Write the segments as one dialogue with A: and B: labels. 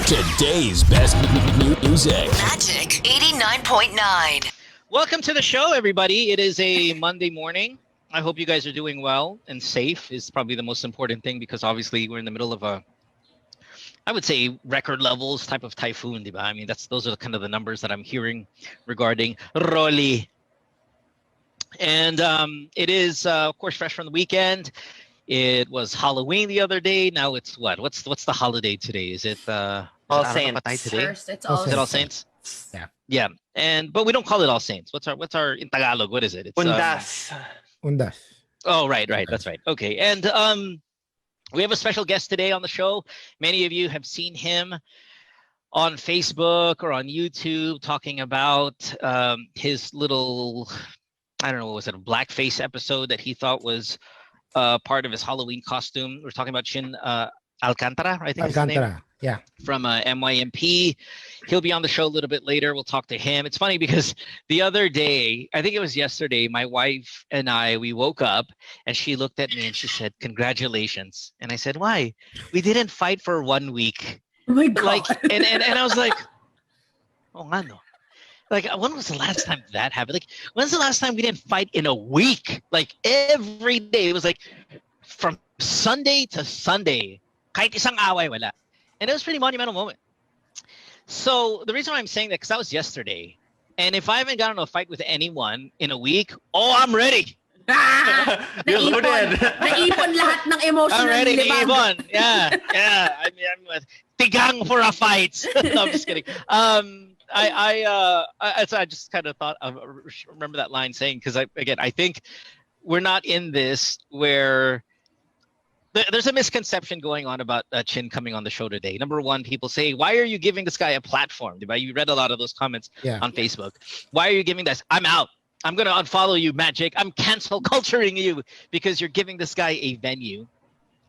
A: Today's best music.
B: Magic 89.9.
C: Welcome to the show, everybody. It is a Monday morning. I hope you guys are doing well and safe is probably the most important thing because obviously we're in the middle of I would say record levels type of typhoon, diba? I mean, those are kind of the numbers that I'm hearing regarding Rolly. And it is, of course, fresh from the weekend. It was Halloween the other day. Now it's what? What's the holiday today? Is it
D: All Saints
C: today?
E: First, it's All
C: Is it All Saints? Yeah. But we don't call it All Saints. What's our in Tagalog? What is it? It's
D: Undas.
C: Oh, right. That's right. Okay. And we have a special guest today on the show. Many of you have seen him on Facebook or on YouTube talking about his little, I don't know, what was it, a blackface episode that he thought was part of his Halloween costume. We're talking about Chin Alcantara, I think.
D: Alcantara, yeah.
C: From MYMP. He'll be on the show a little bit later. We'll talk to him. It's funny because the other day, I think it was yesterday, my wife and we woke up and she looked at me and she said, "Congratulations." And I said, "Why?" "We didn't fight for 1 week."
E: Oh my God.
C: Like, and I was like, "Oh, no." Like, when was the last time that happened? Like, when's the last time we didn't fight in a week? Like, every day. It was like from Sunday to Sunday. Kahit isang away wala. And it was a pretty monumental moment. So the reason why I'm saying that, because that was yesterday. And if I haven't gotten into a fight with anyone in a week, I'm ready.
D: You're loaded.
E: Naipon lahat ng emotional
C: I'm ready,
E: libang.
C: Ibon. Yeah. I mean, I'm tigang for a fight. No, I'm just kidding. I just kind of thought of remember that line saying, because I think we're not in this where there's a misconception going on about Chin coming on the show today. Number one, people say, "Why are you giving this guy a platform?" You read a lot of those comments on Facebook. "Why are you giving this? I'm out. I'm going to unfollow you, Magic. I'm cancel culturing you because you're giving this guy a venue,"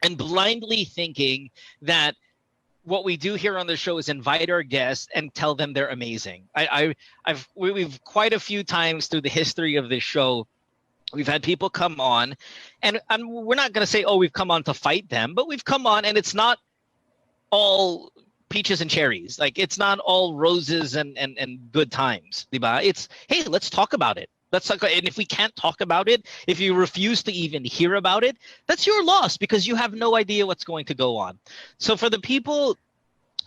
C: and blindly thinking that what we do here on the show is invite our guests and tell them they're amazing. We've quite a few times through the history of this show, we've had people come on, and we're not going to say, we've come on to fight them, but we've come on and it's not all peaches and cherries. Like, it's not all roses and good times. Diba? It's, hey, let's talk about it. And if we can't talk about it, if you refuse to even hear about it, that's your loss because you have no idea what's going to go on. So for the people,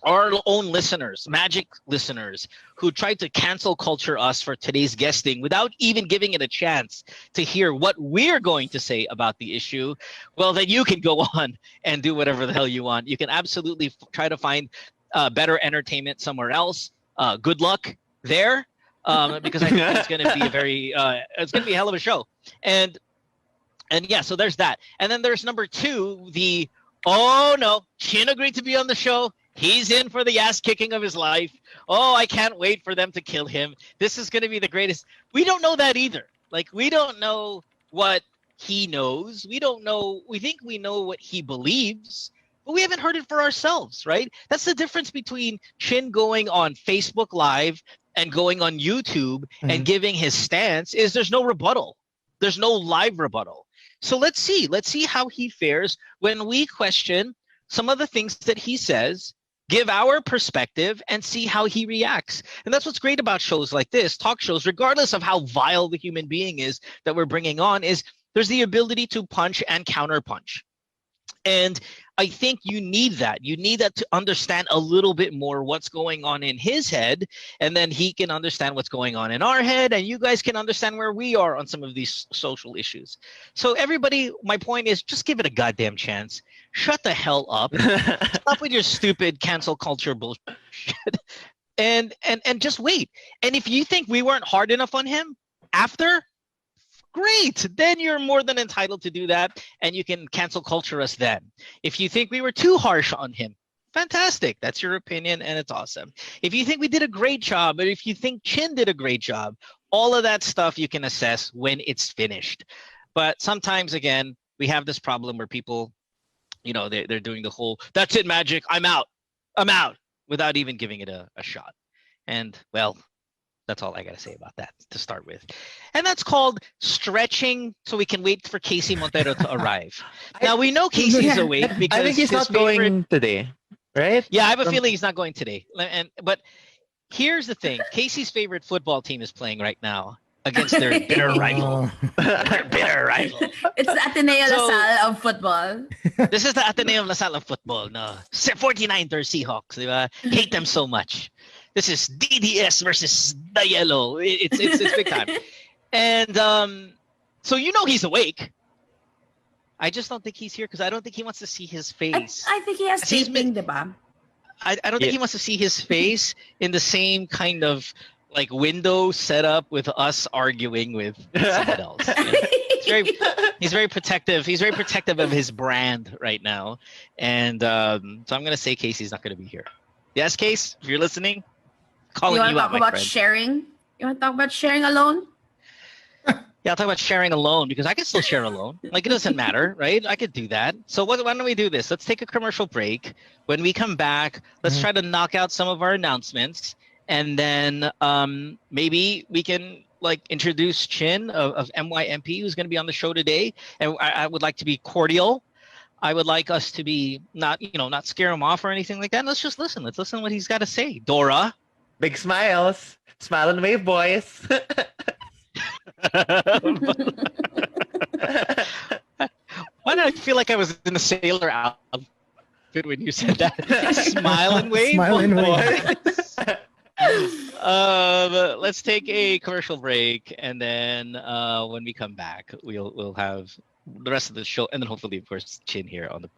C: our own listeners, Magic listeners, who tried to cancel culture us for today's guesting without even giving it a chance to hear what we're going to say about the issue, well, then you can go on and do whatever the hell you want. You can absolutely try to find better entertainment somewhere else. Good luck there. Because I think it's going to be it's going to be a hell of a show. And yeah, so there's that. And then there's number two, no, Chin agreed to be on the show. He's in for the ass kicking of his life. I can't wait for them to kill him. This is going to be the greatest. We don't know that either. Like, we don't know what he knows. We don't know. We think we know what he believes, but we haven't heard it for ourselves, right? That's the difference between Chin going on Facebook Live and going on YouTube and giving his stance is there's no rebuttal. There's no live rebuttal. So let's see how he fares when we question some of the things that he says, give our perspective, and see how he reacts. And that's what's great about shows like this, talk shows, regardless of how vile the human being is that we're bringing on, is there's the ability to punch and counterpunch. And I think you need that. You need that to understand a little bit more what's going on in his head, and then he can understand what's going on in our head, and you guys can understand where we are on some of these social issues. So everybody, my point is just give it a goddamn chance. Shut the hell up. Stop with your stupid cancel culture bullshit. And just wait. And if you think we weren't hard enough on him after, great, then you're more than entitled to do that, and you can cancel culture us then. If you think we were too harsh on him, fantastic. That's your opinion, and it's awesome. If you think we did a great job, or if you think Chin did a great job, all of that stuff you can assess when it's finished. But sometimes, again, we have this problem where people, they're doing the whole, "That's it, Magic, I'm out, without even giving it a shot. And, well, that's all I got to say about that to start with. And that's called stretching so we can wait for Casey Montero to arrive. Now, we know Casey's awake because
D: I think he's not going today. Right?
C: Yeah, I have a feeling he's not going today. But here's the thing: Casey's favorite football team is playing right now against their bitter rival. Their bitter rival.
E: It's the Ateneo
C: So-
E: LaSalle of football.
C: This is the Ateneo LaSalle of football. No, 49ers Seahawks. Diba? Hate them so much. This is DDS versus the yellow. It's big time. And so he's awake. I just don't think he's here because I don't think he wants to see his face.
E: I think he has
C: He's
E: taping, diba?
C: I don't think he wants to see his face in the same kind of like window set up with us arguing with someone else. He's very protective. He's very protective of his brand right now. And so I'm going to say Casey's not going to be here. Yes, Case, if you're listening, calling you
E: want to
C: out,
E: talk
C: my
E: about
C: friend.
E: sharing? You want to talk about sharing alone?
C: Yeah, I'll talk about sharing alone because I can still share alone. Like, it doesn't matter, right? I could do that. So why don't we do this? Let's take a commercial break. When we come back, let's try to knock out some of our announcements. And then maybe we can introduce Chin of MYMP, who's going to be on the show today. And I would like to be cordial. I would like us to be not scare him off or anything like that. Let's just listen. Let's listen to what he's got to say. Dora.
D: Big smiles. Smile and wave, boys.
C: Why did I feel like I was in a sailor outfit when you said that? Smile and wave.
D: Smile and wave.
C: Let's take a commercial break, and then when we come back, we'll have the rest of the show, and then hopefully, of course, Chin here on the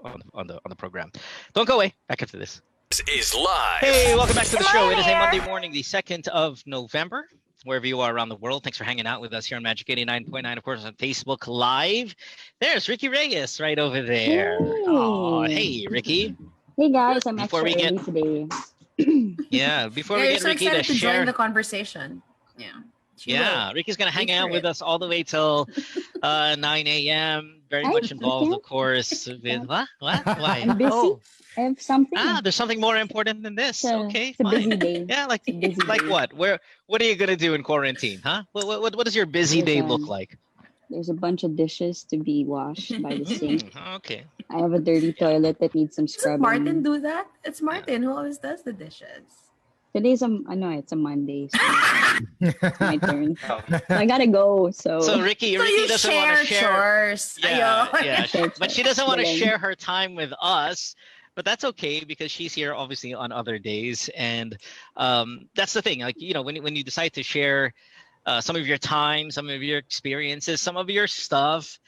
C: program. Don't go away. Back after this.
A: This is live.
C: Hey, welcome back to the show. It is a Monday morning, the 2nd of November. Wherever you are around the world, thanks for hanging out with us here on Magic 89.9, of course, on Facebook Live. There's Ricky Reyes right over there. Oh, hey, Ricky.
F: Hey guys, I'm
C: Before
F: extra
C: we
F: early today.
C: Yeah, before
E: Yeah,
C: we
E: you're
C: get
E: so
C: Ricky
E: excited
C: to
E: to join
C: share.
E: the conversation. Yeah.
C: Yeah, Ricky's going to hang out with us all the way till 9 a.m. Very much involved,
F: okay.
C: of course, with what? Why?
F: I'm busy. I have something.
C: There's something more important than this. Okay,
F: It's a
C: fine.
F: busy day.
C: Yeah, like
F: Busy day.
C: what? What are you gonna do in quarantine, huh? What does your busy day look like?
F: There's a bunch of dishes to be washed by the sink.
C: Okay.
F: I have a dirty toilet that needs some
E: Doesn't
F: scrubbing.
E: Martin do that? It's Martin who always does the dishes.
F: Today's it's a Monday, so it's my turn. I gotta go.
C: So Ricky
E: So you
C: doesn't want to share.
E: chores.
C: Yeah,
E: Ayun.
C: yeah. But she doesn't want to
F: Galing.
C: share her time with us. But that's okay because she's here obviously on other days, and that's the thing. Like when you decide to share some of your time, some of your experiences, some of your stuff,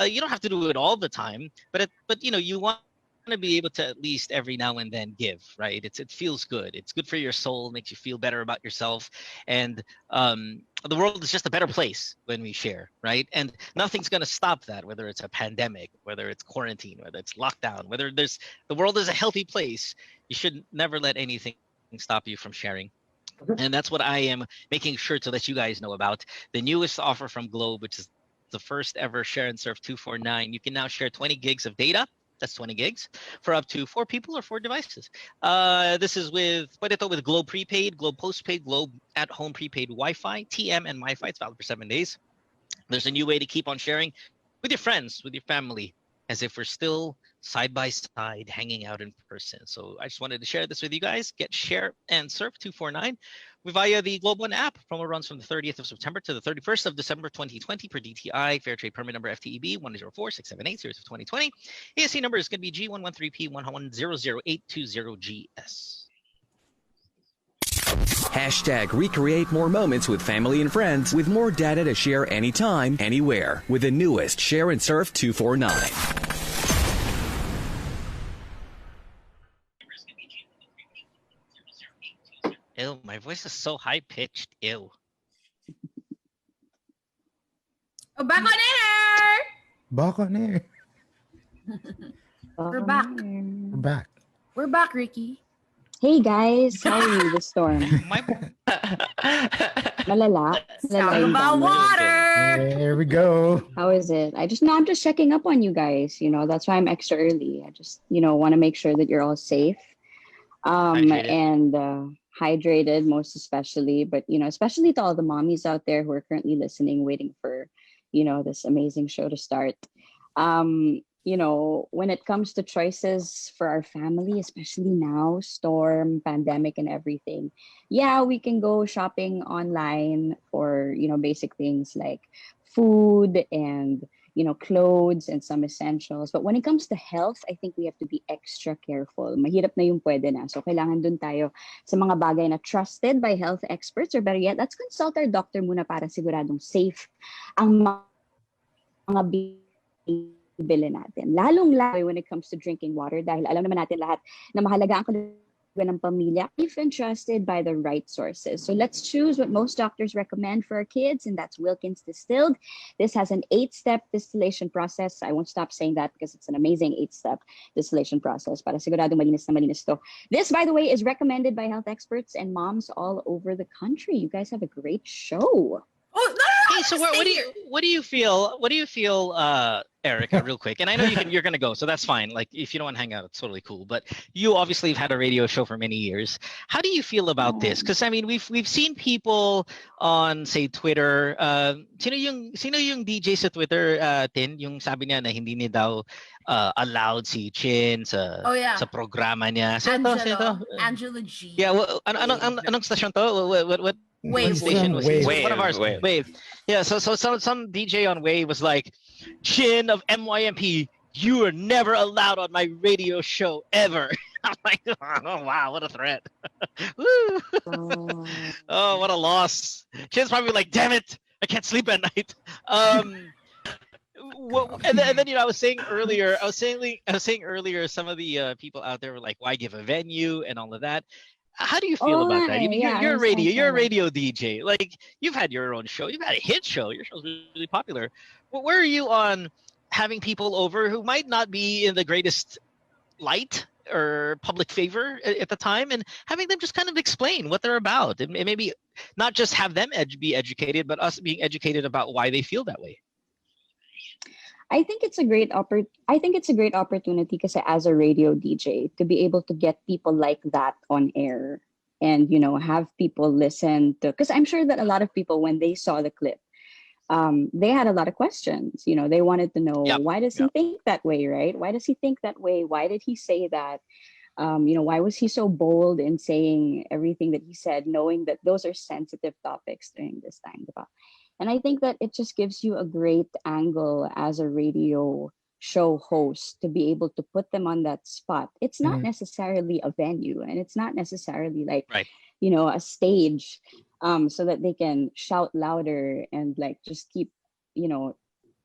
C: you don't have to do it all the time. But you want to be able to at least every now and then give, right? It feels good. It's good for your soul, makes you feel better about yourself, and the world is just a better place when we share, right? And nothing's going to stop that, whether it's a pandemic, whether it's quarantine, whether it's lockdown, whether the world is a healthy place. You should never let anything stop you from sharing. And that's what I am making sure to let you guys know about. The newest offer from Globe, which is the first ever Share and Surf 249. You can now share 20 gigs of data. That's 20 gigs for up to 4 people or 4 devices. This is with Globe Prepaid, Globe Postpaid, Globe At Home Prepaid Wi-Fi, TM, and MiFi. It's valid for 7 days. There's a new way to keep on sharing with your friends, with your family, as if we're still side by side hanging out in person. So I just wanted to share this with you guys. Get Share and Surf 249 via the Globe One app. Promo runs from the 30th of September to the 31st of December 2020 per DTI. Fair trade permit number FTEB 104678 series of 2020. ASC number is going to be G113P1100820GS.
A: Hashtag recreate more moments with family and friends with more data to share anytime, anywhere with the newest Share and Surf 249.
C: Ew, my voice is so high pitched. Ew.
E: Oh, back on air!
D: Back on air.
E: We're back.
D: We're back.
E: We're back, Ricky.
F: Hey guys, how are you this storm? Malala.
E: Let's talk about water.
D: There we go.
F: How is it? I'm just checking up on you guys. That's why I'm extra early. I just, want to make sure that you're all safe.
C: Hydrated.
F: And hydrated most especially, but especially to all the mommies out there who are currently listening, waiting for this amazing show to start. when it comes to choices for our family, especially now, storm, pandemic, and everything, yeah, we can go shopping online for, basic things like food and, clothes and some essentials. But when it comes to health, I think we have to be extra careful. Mahirap na yung pwede na. So, kailangan dun tayo sa mga bagay na trusted by health experts, or better yet, let's consult our doctor muna para siguradong safe ang mga bili natin. Lalong-lalo when it comes to drinking water, dahil alam naman natin lahat na mahalaga ang kalusugan ng pamilya if entrusted by the right sources. So let's choose what most doctors recommend for our kids, and that's Wilkins Distilled. This has an 8-step distillation process. I won't stop saying that because it's an amazing 8-step distillation process. Para sigurado malinis na malinis to. This, by the way, is recommended by health experts and moms all over the country. You guys have a great show.
E: Oh, no,
C: Hey, so what do you feel? What do you feel, Erica? Real quick, and I know you're gonna go, so that's fine. Like, if you don't want to hang out, it's totally cool. But you obviously have had a radio show for many years. How do you feel about this? Because I mean, we've seen people on, say, Twitter. Sino yung DJ sa Twitter? Tin, yung sabi niya na hindi niya daw allowed si Chin sa sa programa niya.
E: Angela G.
C: Yeah, well, anong station to? What
E: Wave.
C: station was
D: Wave.
C: One of ours. Wave. Yeah, so some DJ on Wave was like, Chin of MYMP, you are never allowed on my radio show ever. I'm like, oh wow, what a threat. Woo. Oh, what a loss. Chin's probably like, damn it, I can't sleep at night. And then I was saying earlier, some of the people out there were like, why give a venue and all of that. How do you feel about that? I mean, you're a radio DJ. Like, you've had your own show. You've had a hit show. Your show's really popular. But where are you on having people over who might not be in the greatest light or public favor at the time, and having them just kind of explain what they're about, and maybe not just have them be educated, but us being educated about why they feel that way?
F: I think it's a great opportunity because as a radio DJ to be able to get people like that on air and have people listen to, because I'm sure that a lot of people, when they saw the clip, they had a lot of questions. They wanted to know, why does he think that way, right? Why does he think that way? Why did he say that? Why was he so bold in saying everything that he said, knowing that those are sensitive topics during this time, diba? And I think that it just gives you a great angle as a radio show host to be able to put them on that spot. It's not necessarily a venue, and it's not necessarily like, a stage, so that they can shout louder and like just keep,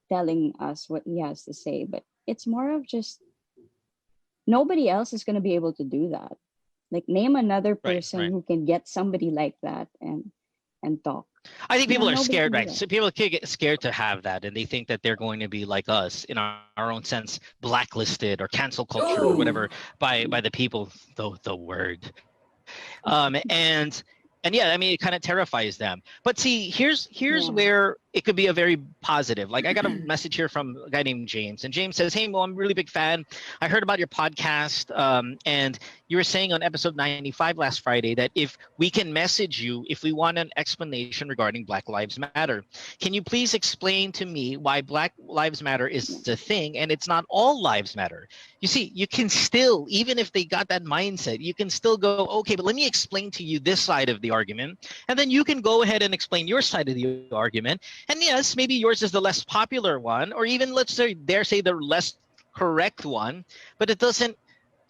F: telling us what he has to say. But it's more of just nobody else is going to be able to do that. Like, name another person who can get somebody like that and talk.
C: I think people are scared, right? So people get scared to have that, and they think that they're going to be like us in our own sense, blacklisted or cancel culture or whatever by the people. The word, and yeah, I mean, it kind of terrifies them. But see, here's where it could be a very positive. Like, I got a message here from a guy named James, and James says, "Hey, Mo, I'm a really big fan. I heard about your podcast, and you were saying on episode 95 last Friday that if we can message you if we want an explanation regarding Black Lives Matter. Can you please explain to me why Black Lives Matter is the thing and it's not all lives matter?" You see, you can still, even if they got that mindset, you can still go, okay, but let me explain to you this side of the argument, and then you can go ahead and explain your side of the argument. And yes, maybe yours is the less popular one, or even let's say, dare say, the less correct one, but it doesn't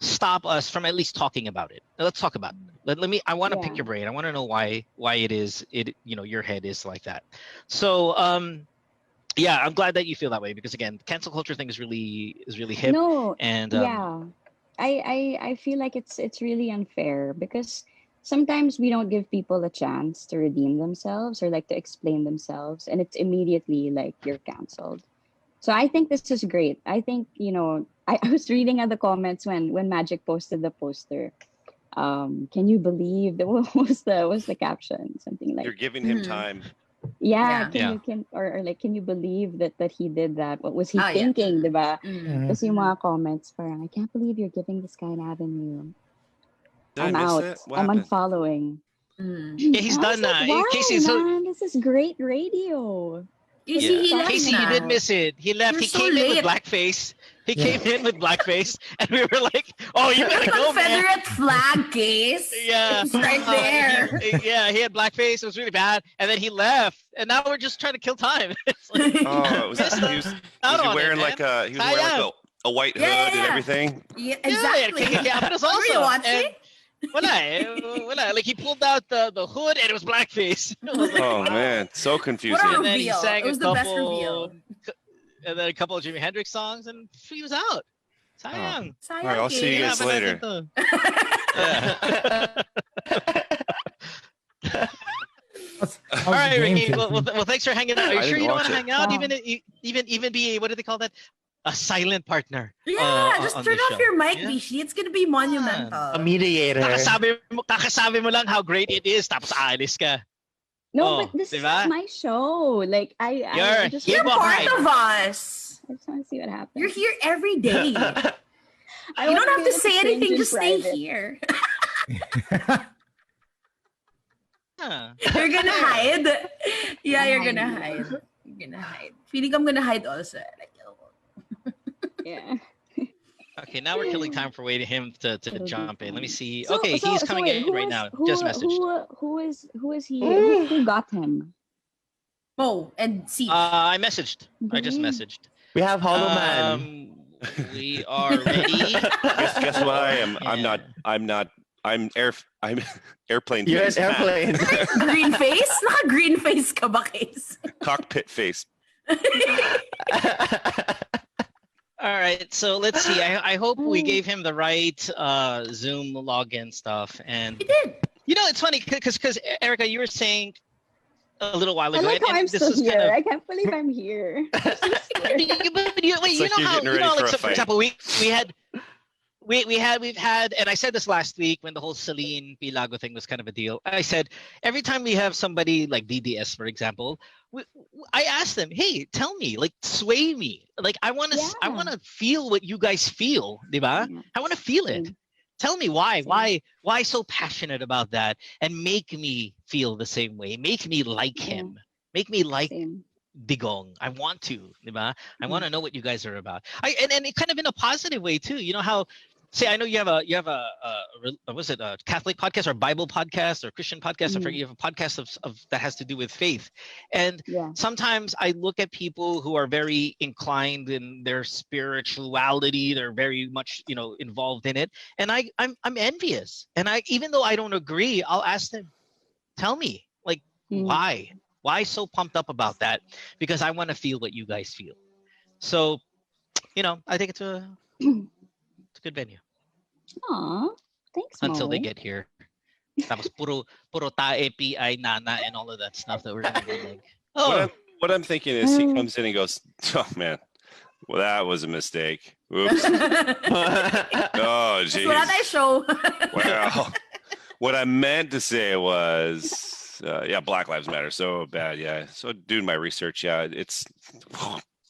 C: stop us from at least talking about it. Now, let's talk about it. I want to pick your brain. I want to know why your head is like that. So yeah, I'm glad that you feel that way, because again, the cancel culture thing is really hip.
F: No,
C: and
F: I feel like it's really unfair because sometimes we don't give people a chance to redeem themselves or like to explain themselves, and it's immediately like you're canceled. So I think this is great. I think, I was reading at the comments when Magic posted the poster. Can you believe that? What was the caption? Something like,
G: you're giving him time.
F: Yeah, can you believe that he did that? What was he thinking, diba? Kasi yung mga comments parang, I can't believe you're giving this guy an avenue. I'm out. I'm unfollowing.
C: Yeah, he's done that.
F: Why, man? This is great radio.
E: You see, he left
C: Casey, you
E: now.
C: did miss it. He left.
E: You're
C: He
E: so
C: came in with
E: late.
C: blackface. He came in with blackface, and we were like, "Oh, you gotta go, man."
E: Confederate flag case.
C: Yeah.
E: It's right there.
C: Yeah, he had blackface. It was really bad, and then he left, and now we're just trying to kill time. It's like,
G: Oh,
C: Missed
G: he was
C: out on
G: wearing
C: it,
G: like
C: man.
G: he was wearing like
C: Sayang.
G: a white hood
E: Yeah,
G: and
E: yeah.
G: everything.
E: Yeah,
C: Yeah,
E: exactly.
C: yeah, but it's
E: Were you
C: also
E: watching?
C: wala. Like he pulled out the hood and it was blackface. It was like,
G: Oh
C: wow.
G: man, so confusing.
E: What a
C: And then he
E: reveal.
C: sang
E: It was
C: a
E: the best
C: couple,
E: reveal.
C: and then a couple of Jimi Hendrix songs, and he was out. Sayang.
G: All right, I'll see you
E: Sayang,
G: guys
C: Yeah,
G: later.
C: but Yeah.
D: How's
C: All
D: the
C: right,
D: game,
C: Ricky.
D: Casey?
C: Well, thanks for hanging out. Are you
G: I
C: sure
G: didn't
C: you don't want
G: watch
C: to
G: it.
C: hang out?
F: Oh.
C: Even be what do they call that? A silent partner.
E: Yeah, just
C: on
E: turn
C: the
E: off
C: show.
E: your mic,
C: Yeah.
E: Bishi. It's gonna be monumental.
H: A mediator.
C: Kakasabi mo lang how great it is, tapos aalis ka.
F: No,
C: Oh,
F: but this
C: diba?
F: is my show. Like I
C: You're
F: just
C: here
E: You're
C: Hip-hop
E: part
C: hype.
E: of us.
F: I just want to see what happens.
E: You're here every day.
F: I
E: You
F: wanna
E: don't have
F: be
E: to
F: able
E: say
F: cringe
E: anything.
F: in
E: Just stay
F: private.
E: here.
C: Huh.
E: You're gonna hide. Yeah, you're gonna hide. You're gonna hide. Feeling I'm gonna hide also. Like, oh.
F: Yeah.
C: Okay, now we're killing time for waiting him to
F: It'll be
C: jump in. Let me
F: fine.
C: see.
F: So-
C: Okay,
F: so-
C: he's
F: so
C: coming
F: wait,
C: in
F: who
C: right
F: is-
C: now.
F: Who,
C: Just messaged.
F: who is he? Who got him?
E: Mo and C.
C: I messaged. I just
F: Mhm.
C: messaged.
H: We have Hollow Man.
C: We are ready.
G: Guess what I am?
C: Yeah.
G: I'm airplane
H: You're an
G: face. Matt.
H: airplane.
E: Green face? Not green face ka ba, case?
G: Cockpit face.
C: All right, so let's see. I hope we gave him the right Zoom login stuff. And
E: He did.
C: you know, it's funny because Erica, you were saying a little while
F: I
C: ago,
F: like how
C: and
F: I'm
C: this
F: still
C: was
F: here.
C: kind of.
F: I can't believe I'm here. I'm so scared.
C: Wait, you
G: like
C: know
G: you're
C: how
G: getting
C: you
G: ready
C: know,
G: for
C: like
G: a
C: so for
G: fight.
C: example, we've had, and I said this last week when the whole Celine Pilago thing was kind of a deal. I said every time we have somebody like DDS, for example, I asked them, hey, tell me, like, sway me, like I want to
F: Yeah.
C: feel what you guys feel, diba?
F: Yeah.
C: I want to feel it.
F: Same.
C: Tell me why,
F: Same.
C: why so passionate about that, and make me feel the same way. Make me like
F: Yeah.
C: him. Make me like
F: Same.
C: Digong. I want to, diba? I
F: Mm.
C: want to know what you guys are about. And it kind of in a positive way too. You know how, say, I know you have was it a Catholic podcast or Bible podcast or Christian podcast? I
F: Mhm.
C: forget. You have a podcast of that has to do with faith. And
F: Yeah.
C: sometimes I look at people who are very inclined in their spirituality. They're very much, involved in it. And I'm envious. And even though I don't agree, I'll ask them, tell me, like,
F: Mm.
C: why? Why so pumped up about that? Because I want to feel what you guys feel. So, I think it's a good venue
F: Aw, thanks,
C: until they
F: Mo.
C: get here. Tapos puro tae, pi, nana, and all of that stuff that we're gonna be like. Oh,
G: What I'm thinking is he comes in and goes, oh man, well that was a mistake. Oops. Oh
E: That's what I
G: jeez.
E: show.
G: Well, what I meant to say was, Black Lives Matter. So bad, yeah. So doing my research, yeah, it's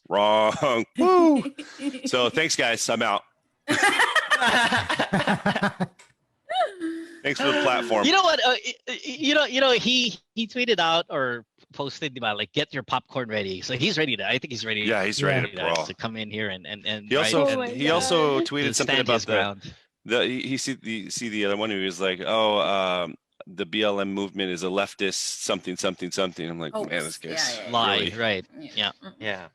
G: wrong. Woo. So thanks, guys. I'm out. Thanks for the platform.
C: you know what? He tweeted out or posted about like get your popcorn ready. So he's ready to. I think he's ready.
G: Yeah, he's ready to brawl.
C: to come in here and
G: He also
F: Oh my
G: he also
F: God.
G: tweeted something
C: stand
G: about
C: his ground.
G: he see the other one who was like, the BLM movement is a leftist something. I'm like,
E: Oh,
G: man, this guy's
E: yeah.
C: Lie,
G: really-
C: right? Yeah.
H: Yeah.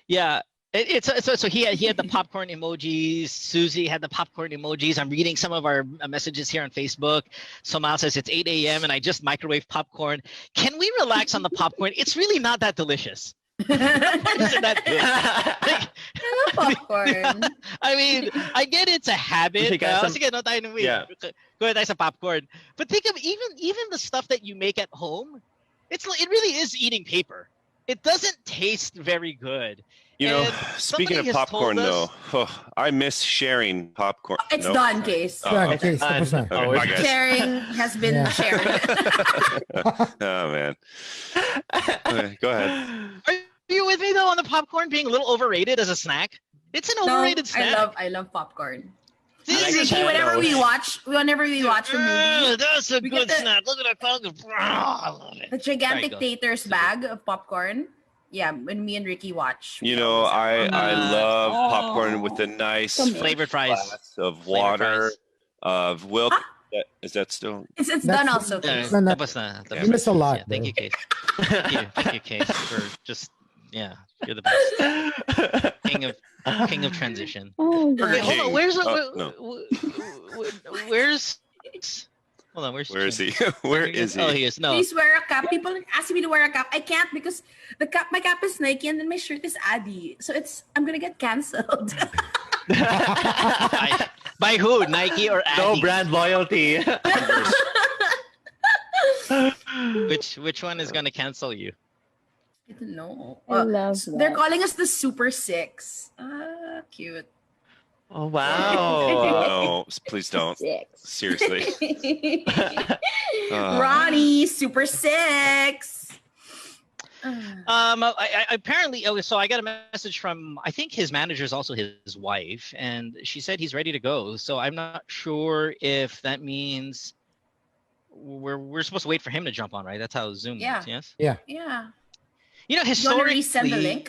C: Yeah. So he had the popcorn emojis. Susie had the popcorn emojis. I'm reading some of our messages here on Facebook. Somal says it's 8 a.m. and I just microwave popcorn. Can we relax on the popcorn? It's really not that delicious. Isn't that good?
E: Popcorn.
C: I mean, I get it's a habit.
H: Sige, some-
C: Sige, no tayo nung
H: Yeah.
C: Go ahead, tayo sa popcorn. But think of even the stuff that you make at home. It really is eating paper. It doesn't taste very good. And
G: Speaking
C: somebody
G: of
C: has
G: popcorn,
C: told
G: though, I miss sharing popcorn.
E: It's
G: No?
E: done, case.
G: Oh,
D: Yeah,
G: okay.
D: case, tapos na.
G: Okay, bye, guys.
E: Sharing has been
D: Yeah.
E: shared.
G: Oh man. Okay, go ahead.
C: Are you with me though on the popcorn being a little overrated as a snack? It's an overrated snack.
E: I love popcorn.
C: See,
H: I like
C: this is-
H: it.
E: Whenever we watch a movie,
C: that's a
E: we
C: good
E: get the-
C: snack. Look at that popcorn. I love it.
E: the gigantic
C: Sorry, go.
E: taters bag of popcorn. yeah, when me and Ricky watch.
G: You know, I love
F: Oh.
G: popcorn with a nice
F: Come here.
C: Flavored fries.
G: glass of
C: Flavored
G: water,
C: fries.
G: of milk.
E: Huh?
G: Is that still?
E: It's
D: That's
E: done
D: the-
E: also.
C: Yeah,
E: Case.
D: No, no.
C: tapos na.
G: Yeah.
D: You miss a lot,
C: Yeah, thank
D: bro.
C: you, Case. Thank you, Case, for just you're the best. King of transition.
F: Oh,
C: Okay,
F: God.
C: hold on.
G: King.
C: Where's
G: No.
C: where's hold on?
G: Where is
C: Chin?
G: he? Where is
C: Oh,
G: he?
C: he is. No.
E: Please wear a cap. People ask me to wear a cap. I can't because my cap is Nike and then my shirt is Adi. So I'm gonna get canceled.
C: By who? Nike or Adidas?
H: No brand loyalty.
C: Which one is gonna cancel you?
E: I don't know.
F: I love
E: They're
F: that.
E: calling us the Super Six. Ah, cute.
H: Oh wow.
G: No, please don't.
F: 6.
G: Seriously.
E: Ronnie, Super Six.
C: I apparently. Oh, so I got a message from I think his manager is also his wife, and she said he's ready to go. So I'm not sure if that means we're supposed to wait for him to jump on, right? That's how Zoom
E: Yeah.
C: works. Yes.
E: Yeah.
C: You know,
E: You wanna
C: historically,
E: resend the link?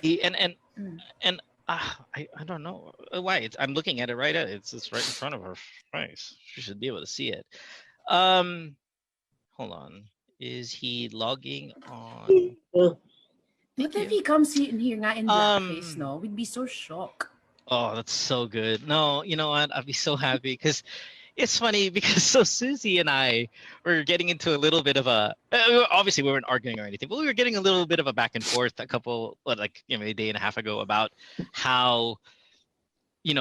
C: and I don't know why. I'm looking at it right at it's right in front of her face. She should be able to see it. Hold on. Is he logging on?
E: What if he comes in here nga in blackface,
C: Um,
E: no? We'd be so shocked.
C: Oh, that's so good. No, you know what? I'd be so happy because it's funny because so Susie and I were getting into a little bit of a obviously we weren't arguing or anything, but we were getting a little bit of a back and forth a day and a half ago about how we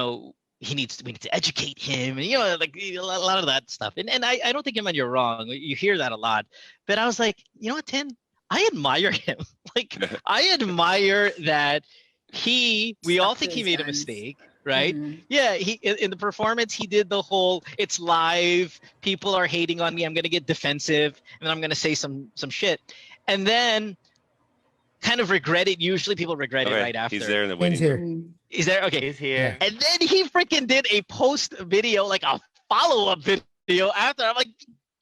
C: need to educate him and like a lot of that stuff. And I don't think you're wrong. You hear that a lot. But I was like, you know what, Tin? I admire him. Like I admire that we all think he made a mistake, right?
E: Mhm.
C: Yeah, he in the performance he did the whole it's live, people are hating on me, I'm gonna get defensive, and then I'm gonna say some shit. And then kind of regret it. Usually people regret it right after.
G: He's there in the
D: Ken's
G: waiting room.
D: here.
C: He's there? Okay.
H: He's here.
C: And then he freaking did a post video, like a follow-up video after. I'm like,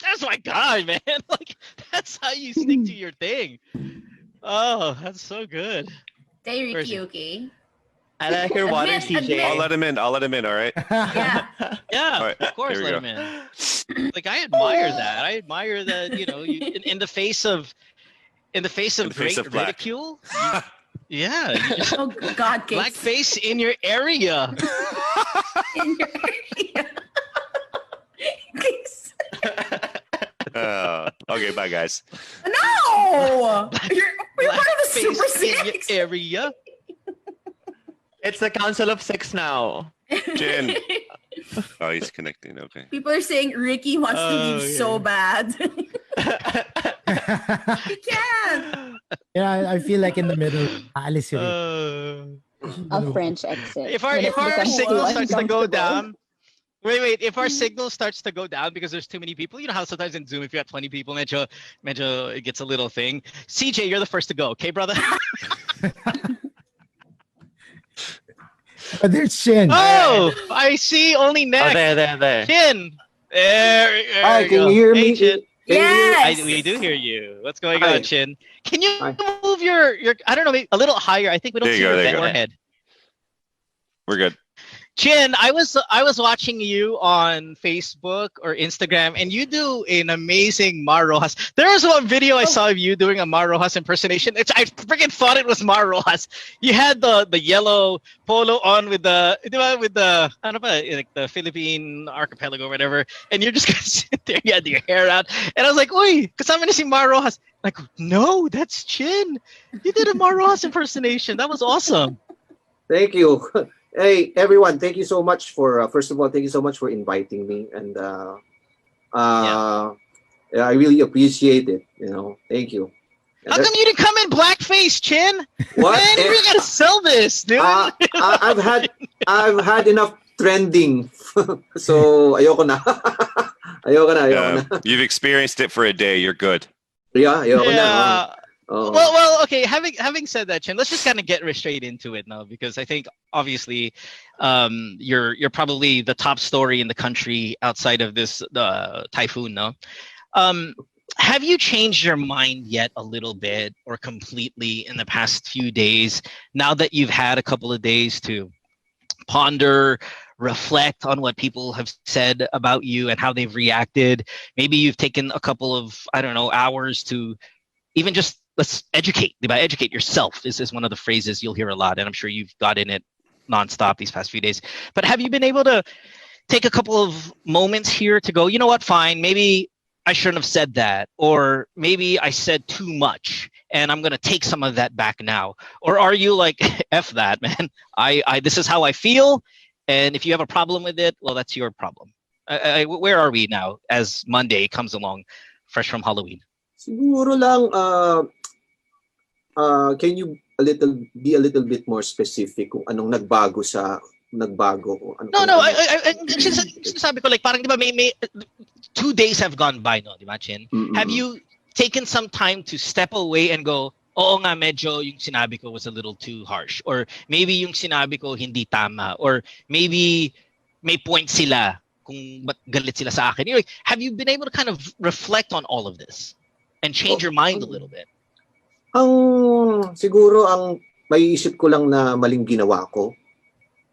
C: that's my guy, man. Like, that's how you stick to your thing. Oh, that's so good.
E: Hey,
C: Where is
E: Ricky,
C: he?
E: okay?
H: I like your water,
E: Admit,
H: CJ.
G: I'll let him in. All right.
E: Yeah.
C: Yeah,
G: All right,
C: of course,
G: here we
C: let
G: go.
C: him in. Like, I admire that. I admire that, you, in the face of great
G: of black.
C: ridicule. Yeah, you just
E: Oh, God, Case.
C: blackface in your area.
E: In your area. Case.
G: Okay, bye guys.
E: No! We're part of the Super
C: Blackface in your
E: Six.
C: area.
H: It's the Council of 6 now.
G: Jen. Oh, he's connecting. Okay.
E: People are saying Ricky wants to leave so bad. He can't.
D: Yeah, I feel like in the middle. Aalis si Rick.
F: A French exit.
C: If
F: When
C: our
F: it becomes
C: signal
F: too
C: starts to go
F: uncomfortable.
C: down, wait. If our signal starts to go down because there's too many people, you know how sometimes in Zoom, if you have 20 people, medyo it gets a little thing. CJ, you're the first to go, okay, brother?
D: But there's Shin.
C: Oh, I see. Only
H: Oh,
C: next.
H: there.
C: Chin. There
I: Hi,
C: you
I: can
C: go.
I: you hear
C: Hey,
I: me?
C: Chin.
E: Yes.
C: We do hear you. What's going
I: Hi.
C: on, Chin? Can you
I: Hi.
C: move your I don't know, maybe a little higher? I think we don't
G: There
C: see
G: you go,
C: your
G: there you go.
C: forehead.
G: We're good.
C: Chin, I was watching you on Facebook or Instagram, and you do an amazing Mar Rojas. There was one video I saw of you doing a Mar Rojas impersonation. I freaking thought it was Mar Rojas. You had the yellow polo on with the I don't know, like the Philippine archipelago or whatever, and you're just gonna sit there. You had your hair out, and I was like, "Oi, because I'm gonna see Mar Rojas." Like, no, that's Chin. You did a Mar Rojas impersonation. That was awesome.
I: Thank you. Hey, everyone. Thank you so much for, first of all, thank you so much for inviting me. And yeah, I really appreciate it. Thank you.
C: How come you didn't come in blackface, Chin?
I: What?
C: Man, we gotta sell this, dude.
I: I've had enough trending. So, ayoko na. ayoko na.
G: You've experienced it for a day. You're good.
I: Yeah, ayoko na.
C: Yeah.
I: Oh.
C: Well, okay. Having said that, Chin, let's just kind of get straight into it now, because I think obviously, you're probably the top story in the country outside of this typhoon, no? have you changed your mind yet a little bit or completely in the past few days now that you've had a couple of days to ponder, reflect on what people have said about you and how they've reacted? Maybe you've taken a couple of, I don't know, hours to even just let's educate. Educate yourself. This is one of the phrases you'll hear a lot, and I'm sure you've got in it nonstop these past few days. But have you been able to take a couple of moments here to go, you know what, fine, maybe I shouldn't have said that, or maybe I said too much and I'm going to take some of that back now? Or are you like, F that, man, I this is how I feel, and if you have a problem with it, well, that's your problem. Where are we now as Monday comes along, fresh from Halloween?
I: Siguro lang, can you be a little bit more specific kung anong nagbago ko?
C: No, sabi ko, like, parang, di ba, may 2 days have gone by, no, di ba, Chin? Have you taken some time to step away and go, oo nga, medyo yung sinabi ko was a little too harsh, or maybe yung sinabi ko hindi tama, or maybe may point sila kung ba't galit sila sa akin? Like, have you been able to kind of reflect on all of this and change your mind a little bit?
I: Siguro ang maiisip ko lang na maling ginawa ko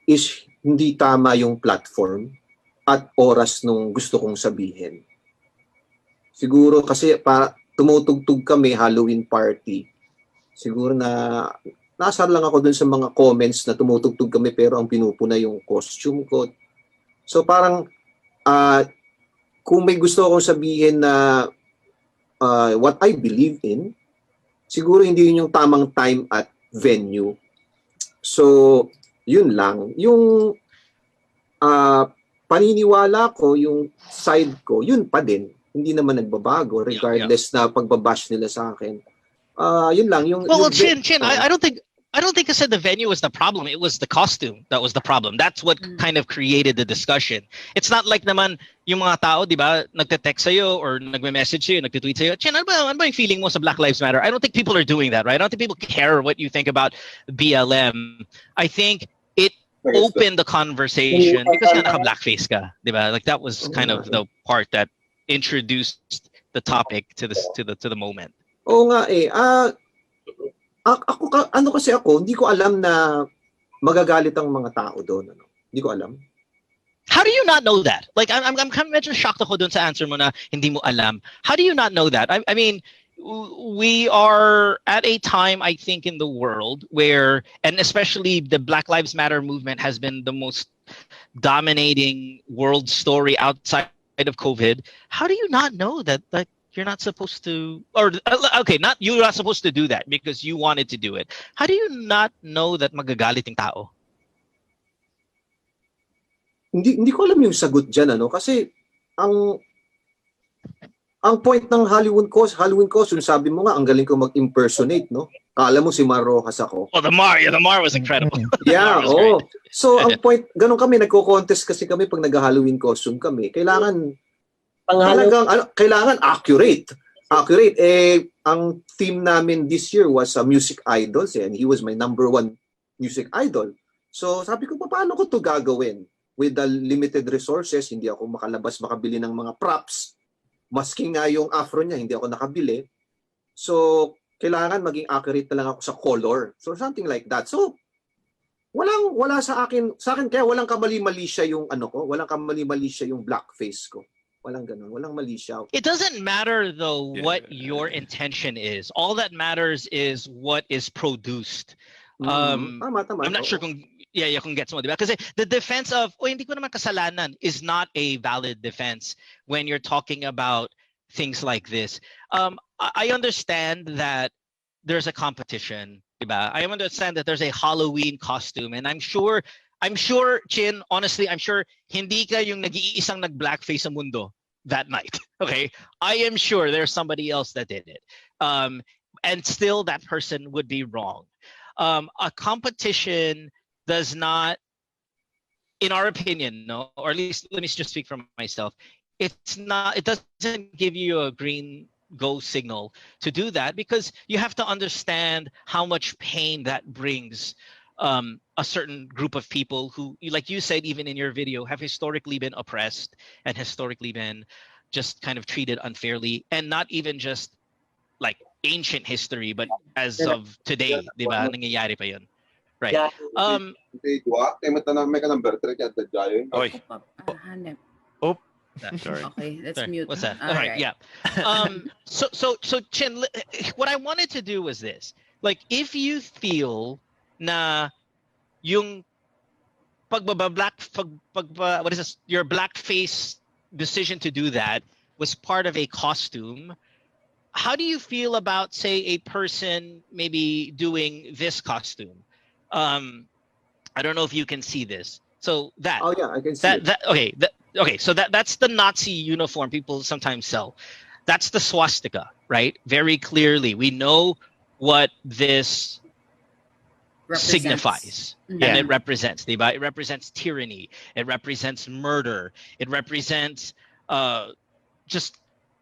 I: is hindi tama yung platform at oras nung gusto kong sabihin. Siguro kasi tumutugtog kami, Halloween party. Siguro na nasar lang ako dun sa mga comments na tumutugtog kami pero ang pinupuna yung costume ko. So parang kung may gusto akong sabihin na what I believe in, siguro hindi yun yung tamang time at venue. So, yun lang. Yung paniniwala ko, yung side ko, yun pa din. Hindi naman nagbabago regardless na pagbabash nila sa akin. Yun lang.
C: Chin, I don't think I said the venue was the problem. It was the costume that was the problem. That's what kind of created the discussion. It's not like naman yung mga tao, di ba, nagte-text sa'yo or nagme-message sa'yo, nagte-tweet sa'yo, Chin, ano ba yung feeling mo sa Black Lives Matter? I don't think people are doing that, right? I don't think people care what you think about BLM. I think it opened the conversation because nga naka-blackface ka, di ba? Like, that was kind of the part that introduced the topic to the moment.
I: Oo nga eh. Ako, hindi ko alam na magagalit ang mga tao doon. Hindi ko alam.
C: How do you not know that? Like, I'm kind of medyo shocked ako dun sa answer mo na hindi mo alam. How do you not know that? I mean, we are at a time, I think, in the world where, and especially the Black Lives Matter movement has been the most dominating world story outside of COVID. How do you not know that, like, you're not supposed to, or okay, you're not supposed to do that because you wanted to do it. How do you not know that magagalit yung tao?
I: Hindi ko alam yung sagot diyan, kasi ang point ng Halloween costume, sabi mo nga ang galing ko mag-impersonate, no? Kala mo si Mar Rojas ako.
C: Oh, the Mar was incredible.
I: Yeah, So ang point, ganun kami, nagko-contest kasi kami pag nag-Halloween costume kami. Kailangan accurate. Ang theme namin this year was music idols, and he was my #1 music idol. So sabi ko, paano ko to gagawin? With the limited resources, hindi ako makabili ng mga props. Masking nga yung afro niya, hindi ako nakabili. So kailangan maging accurate na lang ako sa color. So something like that. So wala sa akin kaya walang kamali-mali siya yung walang kamali-mali siya yung blackface ko. Walang ganun, walang mali siya.
C: It doesn't matter though what your intention is. All that matters is what is produced.
I: Tama.
C: I'm not sure kung gets mo, diba? Kasi the defense of hindi ko naman kasalanan is not a valid defense when you're talking about things like this. I understand that there's a competition, diba? I understand that there's a Halloween costume, and I'm sure, Chin, honestly, I'm sure hindi ka yung nag-iisang nag-blackface sa mundo that night, okay? I am sure there's somebody else that did it. And still that person would be wrong. A competition does not, in our opinion, no, or at least let me just speak for myself, it doesn't give you a green go signal to do that, because you have to understand how much pain that brings a certain group of people who, like you said, even in your video, have historically been oppressed and historically been just kind of treated unfairly, and not even just like ancient history, but as of today, di ba? Nangyayari pa yun. Right.
G: Oy.
E: Hanep.
H: Oh,
G: Sorry.
E: Okay, let's
C: Sorry,
E: mute.
C: what's that?
E: All
C: All right,
E: right.
C: yeah. So Chin, what I wanted to do was this. Like, if you feel na yung what is this? Your blackface decision to do that was part of a costume. How do you feel about, say, a person maybe doing this costume? I don't know if you can see this. So that.
I: Oh yeah, I can see it.
C: Okay. So that's the Nazi uniform people sometimes sell. That's the swastika, right? Very clearly, we know what this signifies, and it represents. It represents tyranny. It represents murder. It represents just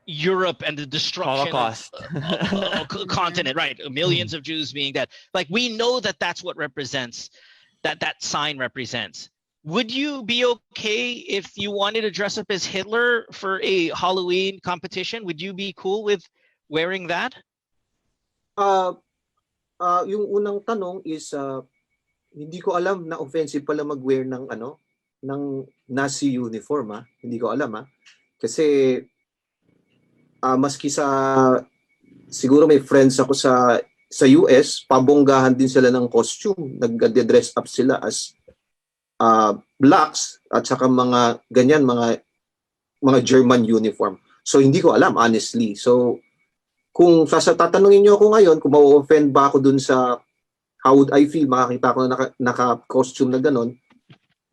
C: Europe and the destruction
H: Holocaust.
C: of continent, right? Millions of Jews being dead. Like, we know that that's what represents, that sign represents. Would you be okay if you wanted to dress up as Hitler for a Halloween competition? Would you be cool with wearing that?
I: Yung unang tanong is hindi ko alam na offensive pala mag-wear ng ng Nazi uniform, Hindi ko alam, Kasi maski siguro may friends ako sa US, pabonggahan din sila ng costume. Nag-dress up sila as blacks at saka mga ganyan, mga German uniform. So hindi ko alam, honestly. So kung tatanungin niyo ako ngayon kung ma-offend ba ako dun sa how would I feel makakita ko na naka-costume na ganon,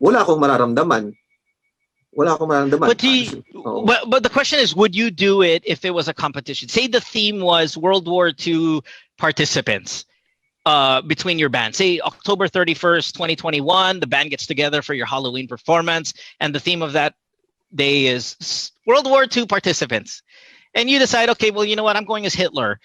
I: wala akong mararamdaman.
C: But the question is, would you do it if it was a competition? Say the theme was World War II participants between your band. Say October 31st, 2021, the band gets together for your Halloween performance, and the theme of that day is World War II participants. And you decide, okay, well, you know what? I'm going as Hitler.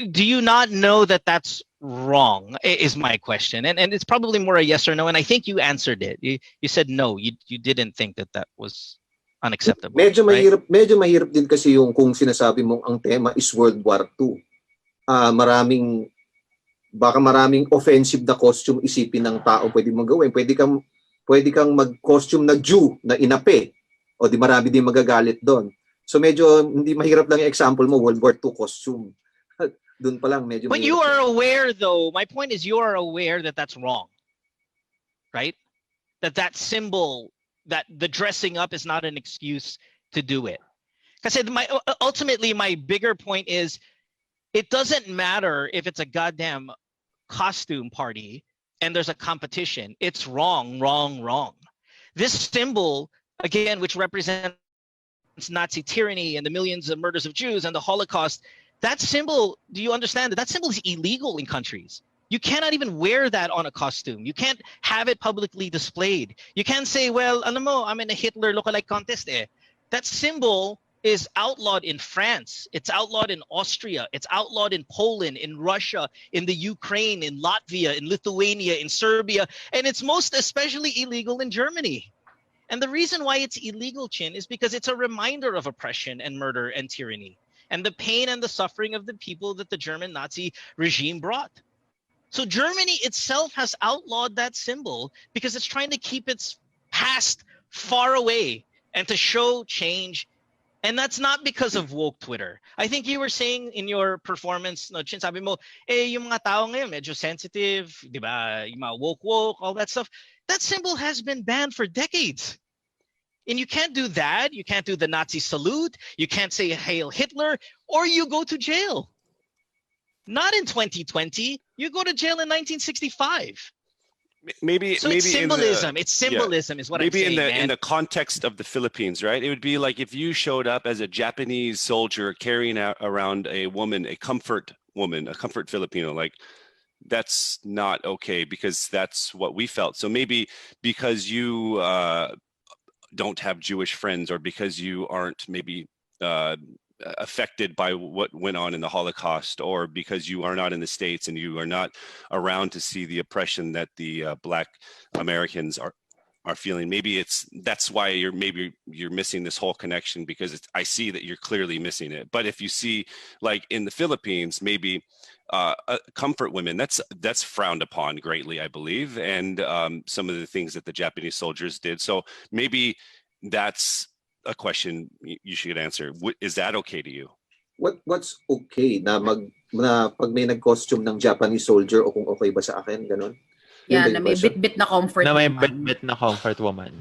C: Do you not know that that's wrong, is my question. And it's probably more a yes or no. And I think you answered it. You said no, you didn't think that was unacceptable.
I: Medyo mahirap din kasi yung kung sinasabi mong ang tema is World War II. Baka maraming offensive na costume isipin ng tao pwede mong gawin. Pwede kang mag-costume na Jew, na inape. O di marami din magagalit doon. So medyo hindi mahirap lang yung example mo, World War II costume. Doon pa lang medyo.
C: But you are aware, though. My point is, you are aware that that's wrong, right? That symbol, that the dressing up is not an excuse to do it. Because ultimately, my bigger point is, it doesn't matter if it's a goddamn costume party and there's a competition. It's wrong. This symbol, again, which represents Nazi tyranny and the millions of murders of Jews and the Holocaust, that symbol, do you understand that symbol is illegal in countries? You cannot even wear that on a costume. You can't have it publicly displayed. You can't say, well, alam mo, I'm in a Hitler lookalike contest. That symbol is outlawed in France. It's outlawed in Austria. It's outlawed in Poland, in Russia, in the Ukraine, in Latvia, in Lithuania, in Serbia. And it's most especially illegal in Germany. And the reason why it's illegal, Chin, is because it's a reminder of oppression and murder and tyranny, and the pain and the suffering of the people that the German Nazi regime brought. So Germany itself has outlawed that symbol because it's trying to keep its past far away and to show change. And that's not because of woke Twitter. I think you were saying in your performance, no, Chin, sabi mo, yung mga tao ngayon medyo sensitive, di ba? Yung mga woke, all that stuff. That symbol has been banned for decades. And you can't do that. You can't do the Nazi salute. You can't say Hail Hitler, or you go to jail. Not in 2020. You go to jail in 1965.
G: Maybe
C: it's symbolism. It's symbolism, is what I'm saying.
G: Maybe in the context of the Philippines, right? It would be like if you showed up as a Japanese soldier carrying around a woman, a comfort Filipino, like that's not okay because that's what we felt. So maybe because you don't have Jewish friends, or because you aren't maybe affected by what went on in the Holocaust, or because you are not in the States and you are not around to see the oppression that the Black Americans are feeling. Maybe that's why you're missing this whole connection, because I see that you're clearly missing it. But if you see, like in the Philippines, maybe comfort women, that's frowned upon greatly, I believe, and some of the things that the Japanese soldiers did. So maybe that's a question you should answer. Is that okay to you?
I: What's okay na pag may nag-costume ng Japanese soldier, o kung okay ba sa akin, ganun?
E: Yeah, na may bit-bit na comfort
H: Na may
E: woman.
H: bit-bit na comfort woman.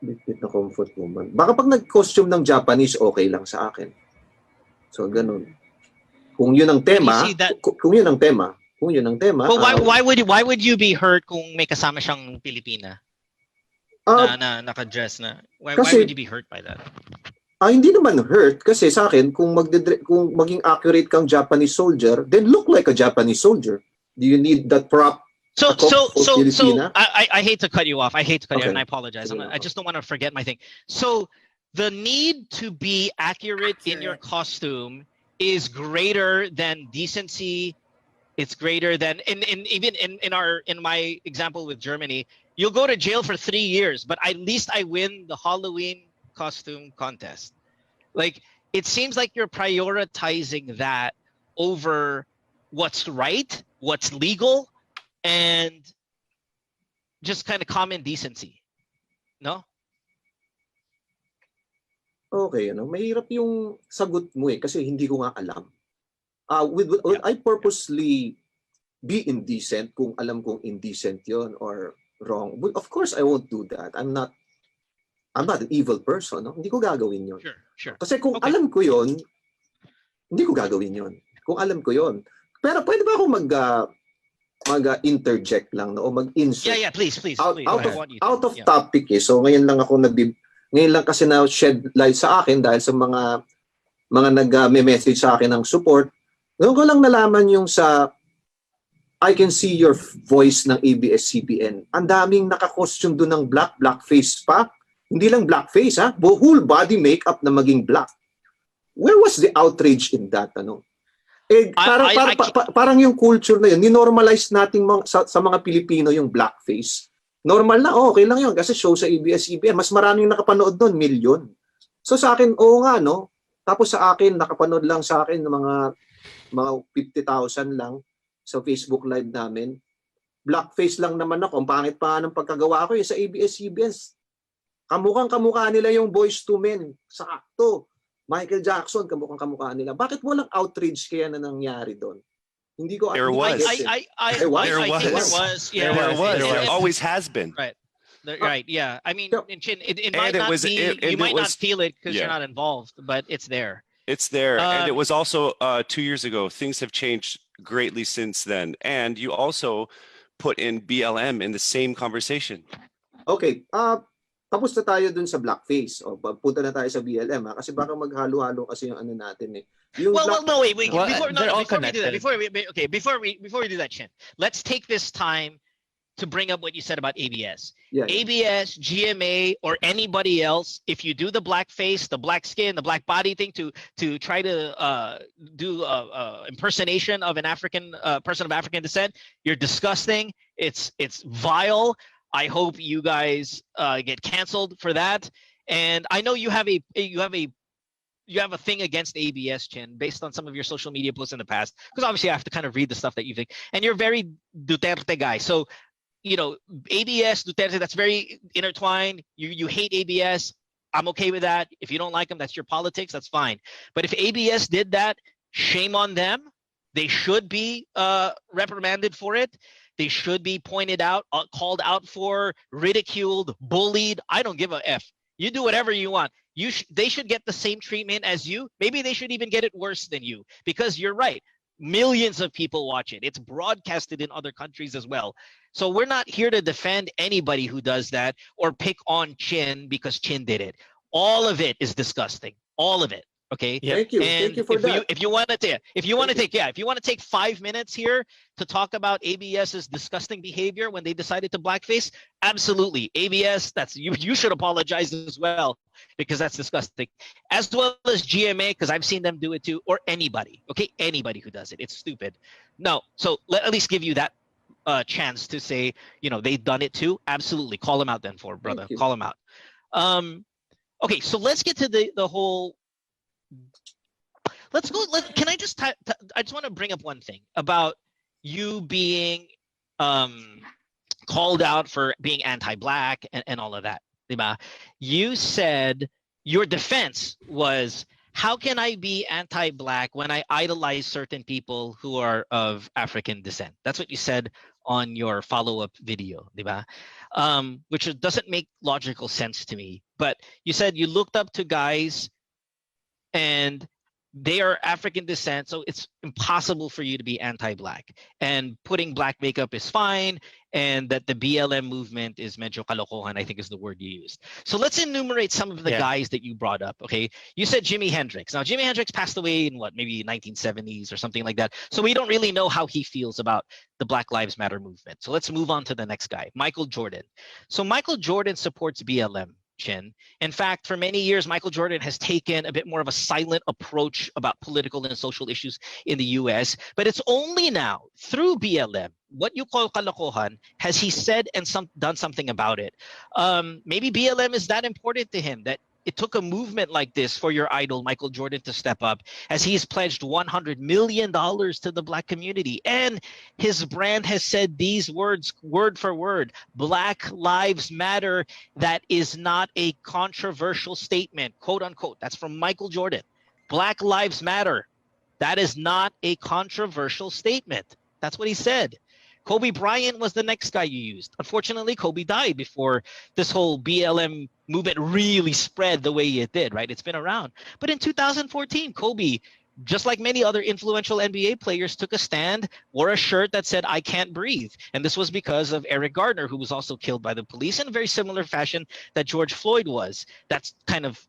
I: Bit-bit na comfort woman. Baka pag nag-costume ng Japanese, okay lang sa akin. So, ganun. Kung yun ang tema, kung yun ang tema.
C: Well, why would you be hurt kung may kasama siyang Pilipina? Na naka-dress na. Why would you be hurt by that?
I: Hindi naman hurt kasi sa akin, kung maging accurate kang Japanese soldier, then look like a Japanese soldier. Do you need that prop?
C: So I hate to cut you off. I hate to cut you off, and I apologize. I just don't want to forget my thing. So the need to be accurate in your costume is greater than decency. It's greater than even in my example with Germany, you'll go to jail for 3 years, but at least I win the Halloween costume contest. Like, it seems like you're prioritizing that over what's right, what's legal, and just kind of common decency. No?
I: Okay, mahirap yung sagot mo kasi hindi ko nga alam. I purposely be indecent kung alam kong indecent yon or wrong. Of course, I won't do that. I'm not an evil person. No? Hindi ko gagawin yon.
C: Sure.
I: Kasi kung alam ko yon, hindi ko gagawin yon. Kung alam ko yon. Pero pwede ba ako mag-interject lang, no? O mag-insert?
C: Yeah, please.
I: Out of topic eh. So ngayon lang kasi na shed light sa akin dahil sa mga nag-message sa akin ng support. Ngayon ko lang nalaman yung sa I Can See Your Voice ng ABS-CBN. Ang daming naka-costume doon ng blackface pa. Hindi lang blackface, ha? Whole body makeup na maging black. Where was the outrage in that, parang yung culture na yun, ni-normalize natin sa mga Pilipino yung blackface. Normal na, okay lang yun kasi show sa ABS-CBN. Mas maraming nakapanood doon, milyon. So sa akin, oo nga, no? Tapos sa akin, nakapanood lang sa akin ng mga 50,000 lang sa Facebook Live namin. Blackface lang naman ako. Ang pangit pa ng pagkagawa ko sa ABS-CBN. Kamukha nila yung Boyz II Men. Sakto. Michael Jackson, kamukha nila. Bakit walang outrage kaya na nangyari doon? Hindi ko.
G: There was.
C: There was. Yeah.
G: There was. There always has been.
C: Right. Right. Yeah. I mean, it might not be. You might not feel it because you're not involved, but it's there.
G: It's there, and it was also 2 years ago. Things have changed greatly since then, and you also put in BLM in the same conversation.
I: Okay. Tapos na tayo dun sa blackface. O, punta na tayo sa BLM, ha? Kasi baka maghalo-halo kasi yung natin eh.
C: No, wait. Before we do that, Chin, let's take this time to bring up what you said about ABS.
I: Yeah.
C: ABS, GMA, or anybody else, if you do the blackface, the black skin, the black body thing to try to do impersonation of an African person of African descent, you're disgusting. It's vile. I hope you guys get canceled for that. And I know you have a thing against ABS, Chin, based on some of your social media posts in the past. Because obviously I have to kind of read the stuff that you think. And you're very Duterte guy. So, ABS, Duterte, that's very intertwined. You hate ABS. I'm okay with that. If you don't like them, that's your politics. That's fine. But if ABS did that, shame on them. They should be reprimanded for it. They should be pointed out, called out for, ridiculed, bullied. I don't give a F. You do whatever you want. They should get the same treatment as you. Maybe they should even get it worse than you, because you're right. Millions of people watch it. It's broadcasted in other countries as well. So we're not here to defend anybody who does that or pick on Chin because Chin did it. All of it is disgusting. All of it. Okay.
I: Yeah. Thank you for that.
C: If you want to take 5 minutes here to talk about ABS's disgusting behavior when they decided to blackface, absolutely. ABS, you should apologize as well, because that's disgusting. As well as GMA, because I've seen them do it too, or anybody. Okay, anybody who does it, it's stupid. No, so at least give you that chance to say, they've done it too, absolutely. Call them out then for brother. Call them out. Okay, so let's get to the whole. Let's go. Can I just? I just want to bring up one thing about you being called out for being anti-black and all of that. Diba? You said your defense was, how can I be anti-black when I idolize certain people who are of African descent? That's what you said on your follow-up video, diba? Which doesn't make logical sense to me. But you said you looked up to guys and they are African descent, so it's impossible for you to be anti-black. And putting black makeup is fine, and that the BLM movement is medyo kalokohan, I think is the word you used. So let's enumerate some of the guys that you brought up, okay? You said Jimi Hendrix. Now, Jimi Hendrix passed away in maybe 1970s or something like that. So we don't really know how he feels about the Black Lives Matter movement. So let's move on to the next guy, Michael Jordan. So Michael Jordan supports BLM. Chin. In fact, for many years, Michael Jordan has taken a bit more of a silent approach about political and social issues in the US. But it's only now, through BLM, what you call kalokohan, has he said and done something about it. Maybe BLM is that important to him that it took a movement like this for your idol, Michael Jordan, to step up, as he's pledged $100 million to the Black community. And his brand has said these words, word for word, Black Lives Matter. That is not a controversial statement, quote unquote. That's from Michael Jordan. Black Lives Matter. That is not a controversial statement. That's what he said. Kobe Bryant was the next guy you used. Unfortunately, Kobe died before this whole BLM movement really spread the way it did, right? It's been around. But in 2014, Kobe, just like many other influential NBA players, took a stand, wore a shirt that said, "I can't breathe." And this was because of Eric Gardner, who was also killed by the police in a very similar fashion that George Floyd was. That's kind of,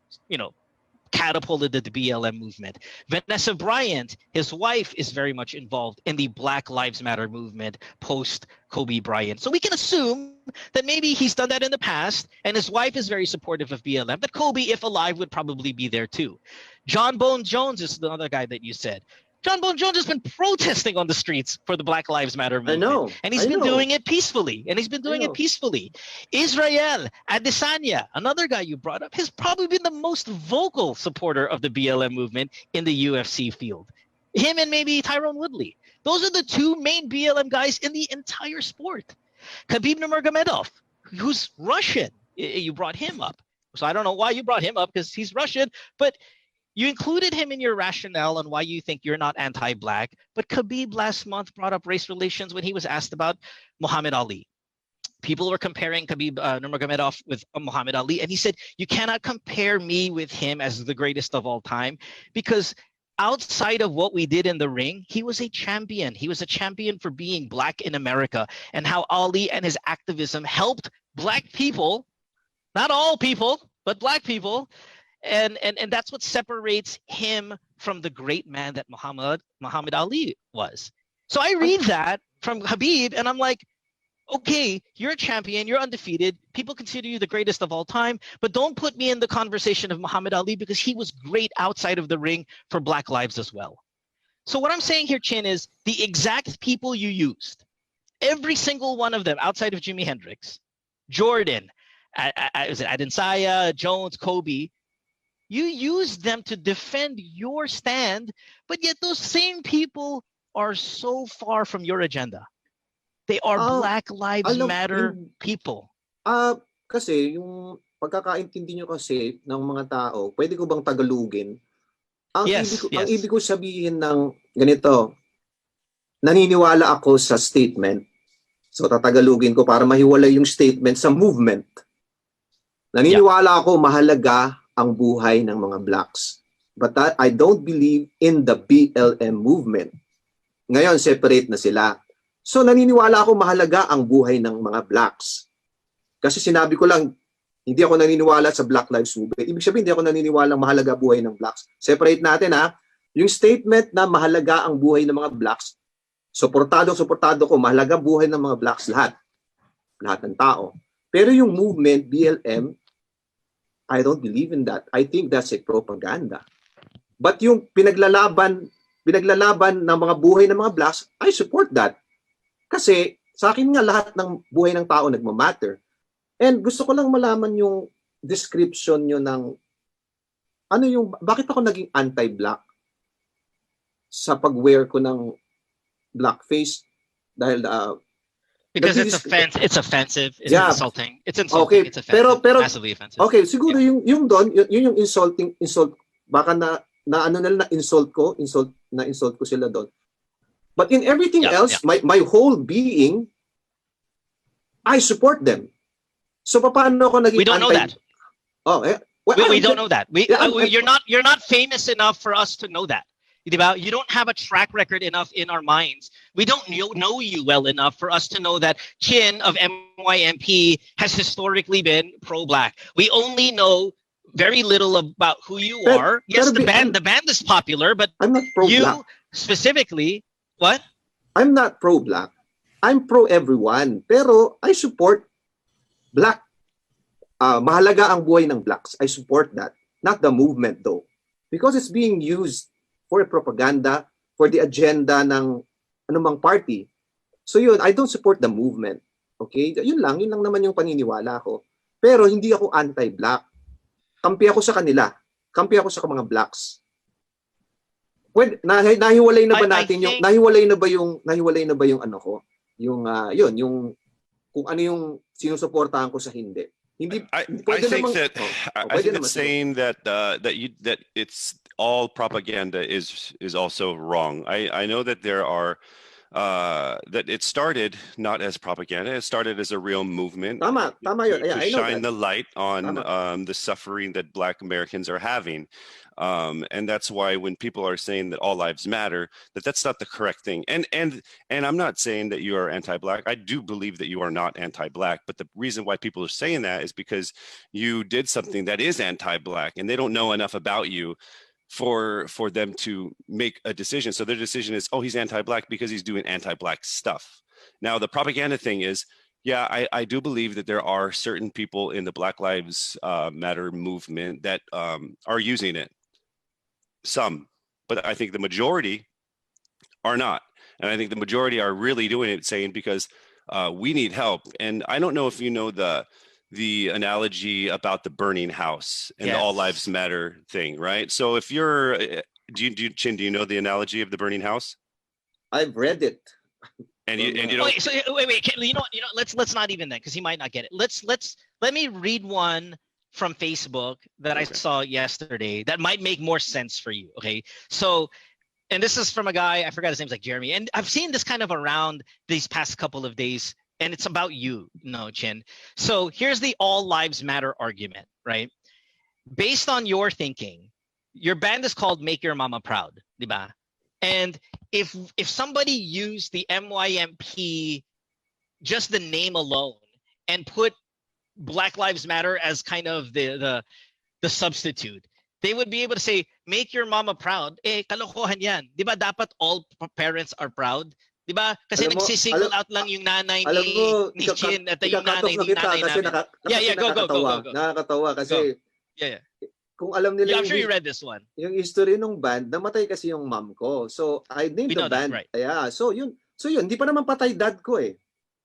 C: catapulted the BLM movement. Vanessa Bryant, his wife, is very much involved in the Black Lives Matter movement post Kobe Bryant. So we can assume that maybe he's done that in the past, and his wife is very supportive of BLM, but Kobe, if alive, would probably be there too. John Bone Jones is the other guy that you said. John Bone Jones has been protesting on the streets for the Black Lives Matter movement.
I: I know.
C: And he's been doing it peacefully. Israel Adesanya, another guy you brought up, has probably been the most vocal supporter of the BLM movement in the UFC field. Him and maybe Tyrone Woodley. Those are the two main BLM guys in the entire sport. Khabib Nurmagomedov, who's Russian, you brought him up. So I don't know why you brought him up, because he's Russian, but you included him in your rationale on why you think you're not anti-black. But Khabib last month brought up race relations when he was asked about Muhammad Ali. People were comparing Khabib Nurmagomedov with Muhammad Ali, and he said, you cannot compare me with him as the greatest of all time, because outside of what we did in the ring, he was a champion. He was a champion for being black in America, and how Ali and his activism helped black people, not all people, but black people. And that's what separates him from the great man that Muhammad Ali was. So I read that from Khabib, and I'm like, okay, you're a champion, you're undefeated, people consider you the greatest of all time, but don't put me in the conversation of Muhammad Ali, because he was great outside of the ring for Black lives as well. So what I'm saying here, Chin, is the exact people you used, every single one of them outside of Jimi Hendrix, Jordan, was it Adesanya, Jones, Kobe, you used them to defend your stand, but yet those same people are so far from your agenda. They are Black Lives Matter people.
I: Kasi yung pagkakaintindi nyo kasi ng mga tao, pwede ko bang tagalugin? Ang ibig ko sabihin ng ganito, naniniwala ako sa statement. So tatagalugin ko para mahiwalay yung statement sa movement. Naniniwala ako mahalaga ang buhay ng mga blacks. But I don't believe in the BLM movement. Ngayon, separate na sila. So naniniwala ako mahalaga ang buhay ng mga blacks. Kasi sinabi ko lang, hindi ako naniniwala sa Black Lives Movement. Ibig sabihin, hindi ako naniniwala mahalaga buhay ng blacks. Separate natin ha. Yung statement na mahalaga ang buhay ng mga blacks, suportado ko, mahalaga buhay ng mga blacks lahat. Lahat ng tao. Pero yung movement, BLM, I don't believe in that. I think that's a propaganda. But yung pinaglalaban ng mga buhay ng mga blacks, I support that. Kasi Sa akin nga, lahat ng buhay ng tao nagmamatter. And gusto ko lang malaman yung description nyo ng ano yung, bakit ako naging anti-black sa pag-wear ko ng blackface dahil
C: because it's offensive, it's insulting. It's insulting,
I: okay,
C: it's offensive,
I: pero
C: massively offensive.
I: Okay, siguro yung doon, yun yung insult, baka na ano nila na insult ko sila doon. But in everything else, my whole being, I support them. So paano ako naging
C: We don't know that.
I: Oh,
C: We don't know that. You're not famous enough for us to know that. Diba? You don't have a track record enough in our minds. We don't know you well enough for us to know that Chin of MYMP has historically been pro-black. We only know very little about who you are. Yes, the band is popular, but
I: I'm not pro-black.
C: You specifically, what?
I: I'm not pro-black. I'm pro-everyone. Pero I support black. Mahalaga ang buhay ng blacks. I support that. Not the movement though. Because it's being used for propaganda, for the agenda ng anumang party. So yun, I don't support the movement. Okay? Yun lang naman yung paniniwala ko. Pero hindi ako anti-black. Kampi ako sa kanila. Kampi ako sa mga blacks. Pwede, nahiwalay na ba natin yung nahiwalay na ba yung ano ko? Yung yung kung ano yung sinusuportahan ko sa hindi. Hindi
G: I think that saying that it's all propaganda is also wrong. I know that there are that it started not as propaganda. It started as a real movement
I: tama yun. Yeah,
G: to shine the light on the suffering that Black Americans are having. And that's why when people are saying that all lives matter, that's not the correct thing. And I'm not saying that you are anti-Black. I do believe that you are not anti-Black. But the reason why people are saying that is because you did something that is anti-Black, and they don't know enough about you for them to make a decision. So their decision is, oh, he's anti-Black because he's doing anti-Black stuff. Now, the propaganda thing is, yeah, I do believe that there are certain people in the Black Lives Matter movement that are using it. Some, but I think the majority are not. And I think the majority are really doing it, saying because we need help. And I don't know if you know the analogy about the burning house and the all lives matter thing, right? So if you're, Chin, do you know the analogy of the burning house?
I: I've read it.
C: And you don't. Wait. You know, let's not even that, because he might not get it. Let me read one from Facebook that I saw yesterday that might make more sense for you. Okay, so, and this is from a guy, I forgot his name's like Jeremy, and I've seen this kind of around these past couple of days, and it's about you, Chin. So here's the all lives matter argument, right? Based on your thinking, your band is called Make Your Mama Proud, diba? And if somebody used the MYMP, just the name alone, and put Black Lives Matter as kind of the substitute, they would be able to say, make your mama proud. Eh, kalokohan yan. Di ba dapat all parents are proud? Di ba? Kasi nagsisingle out lang yung nanay ni Chin at yung nanay namin. Yeah, go.
I: Nakakatawa kasi kung alam nila,
C: I'm sure you read this one.
I: Yung history ng band, namatay kasi yung mom ko. So, I named the band. That, right. Yeah, so yun, hindi pa naman patay dad ko eh.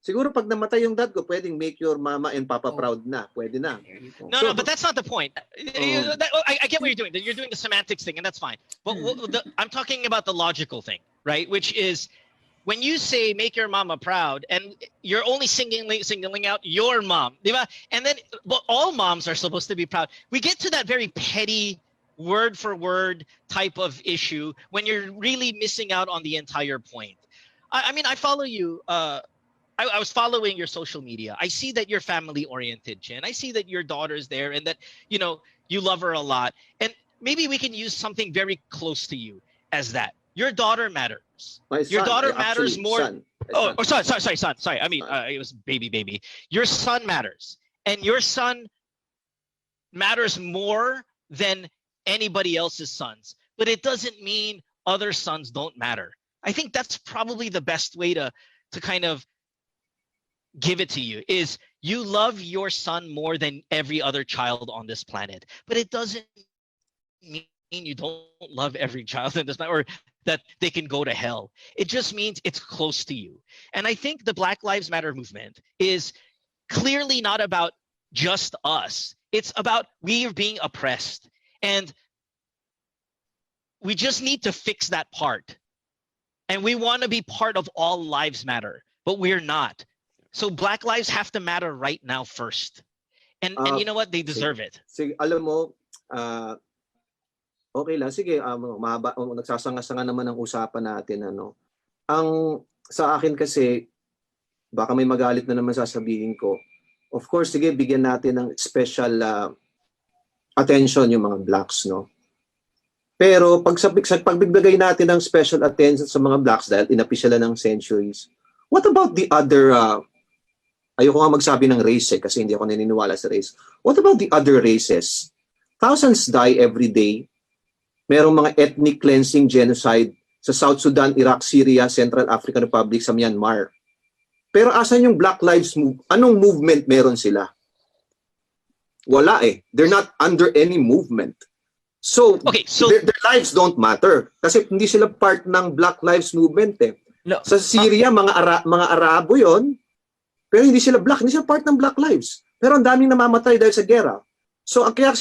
I: Siguro pag namatay yung dad ko, pwedeng make your mama and papa proud na. Pwede na.
C: No, but that's not the point. I get what you're doing. You're doing the semantics thing, and that's fine. But I'm talking about the logical thing, right? Which is, when you say make your mama proud, and you're only singling out your mom, diba? And then all moms are supposed to be proud. We get to that very petty word for word type of issue when you're really missing out on the entire point. I mean, I follow you. I was following your social media. I see that you're family oriented, Chin. I see that your daughter's there and that, you love her a lot. And maybe we can use something very close to you as that. Your daughter matters. Your daughter matters more. Son. Sorry. I mean, it was baby. Your son matters. And your son matters more than anybody else's sons. But it doesn't mean other sons don't matter. I think that's probably the best way to kind of give it to you, is you love your son more than every other child on this planet. But it doesn't mean you don't love every child in this planet, or that they can go to hell. It just means it's close to you. And I think the Black Lives Matter movement is clearly not about just us. It's about we are being oppressed. And we just need to fix that part. And we want to be part of all lives matter, but we're not. So Black lives have to matter right now first. And you know what? They deserve it.
I: Sige, alam mo, okay lang. Sige, mahaba, nagsasanga-sanga naman ang usapan natin. Ano. Ang sa akin kasi, baka may magalit na naman sasabihin ko. Of course, sige, bigyan natin ng special attention yung mga blacks, no? Pero pag pagbibigay natin ng special attention sa mga blacks dahil inapi sila ng centuries, what about the other, ayoko nga magsabi ng race kasi hindi ako naniniwala sa race. What about the other races? Thousands die every day. Merong mga ethnic cleansing genocide sa South Sudan, Iraq, Syria, Central African Republic, sa Myanmar. Pero asan yung Black Lives Movement? Anong movement meron sila? Wala eh. They're not under any movement. So,
C: okay, so
I: their lives don't matter kasi hindi sila part ng Black Lives Movement eh.
H: No.
I: Sa Syria, mga Arabo yon, pero hindi sila black, hindi sila part ng Black Lives. Pero ang daming namamatay dahil sa gera. So, kaya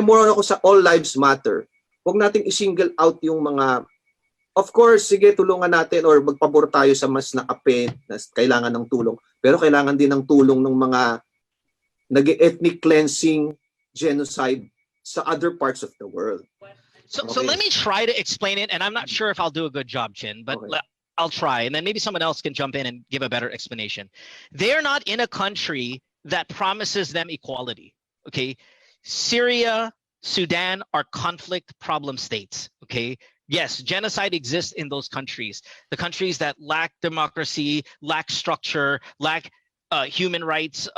I: more ako sa all lives matter. Huwag nating i-single out yung mga, of course, sige, tulungan natin or magpabor tayo sa mas naape na kailangan ng tulong. Pero kailangan din ng tulong ng mga nag-ethnic cleansing genocide sa other parts of the world.
C: So let me try to explain it, and I'm not sure if I'll do a good job, Chin, but I'll try, and then maybe someone else can jump in and give a better explanation. They're not in a country that promises them equality, okay? Syria, Sudan are conflict problem states, okay? Yes, genocide exists in those countries. The countries that lack democracy, lack structure, lack human rights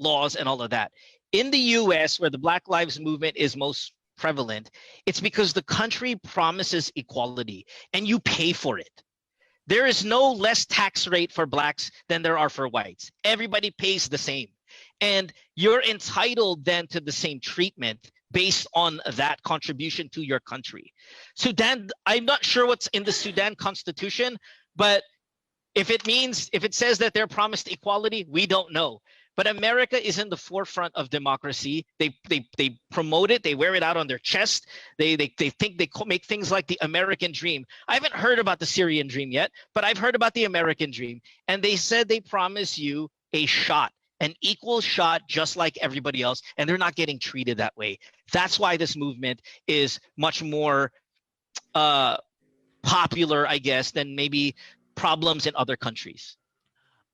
C: laws and all of that. In the US, where the Black Lives Movement is most prevalent, it's because the country promises equality and you pay for it. There is no less tax rate for blacks than there are for whites. Everybody pays the same. And you're entitled then to the same treatment based on that contribution to your country. Sudan, I'm not sure what's in the Sudan constitution, but if it says that they're promised equality, we don't know. But America is in the forefront of democracy. They promote it. They wear it out on their chest. They think they make things like the American dream. I haven't heard about the Syrian dream yet, but I've heard about the American dream. And they said they promise you a shot, an equal shot, just like everybody else. And they're not getting treated that way. That's why this movement is much more popular, I guess, than maybe problems in other countries.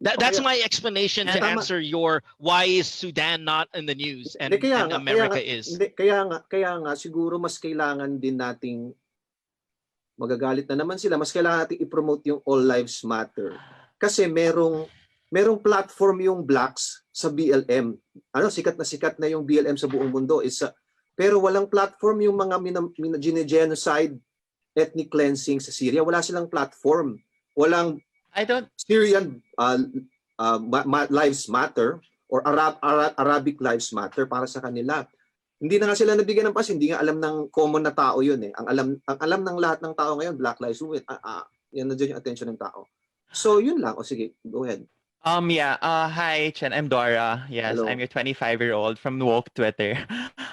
C: That's my explanation to answer your why is Sudan not in the news and America is.
I: Kaya nga siguro mas kailangan din nating magagalit na naman sila, mas kailangan nating i-promote yung All Lives Matter. Kasi merong platform yung blacks sa BLM. Sikat na yung BLM sa buong mundo. Pero walang platform yung mga genocide, ethnic cleansing sa Syria. Wala silang platform. Walang Syrian Lives Matter or Arabic Lives Matter para sa kanila. Hindi na nga sila nabigyan ng pas, hindi nga alam ng common na tao yun eh. Ang alam ng lahat ng tao ngayon, Black Lives Movement. Yan na dyan yung attention ng tao. So yun lang. O sige, go ahead.
H: Hi, Chen. I'm Dora. Yes, hello. I'm your 25-year-old from woke Twitter.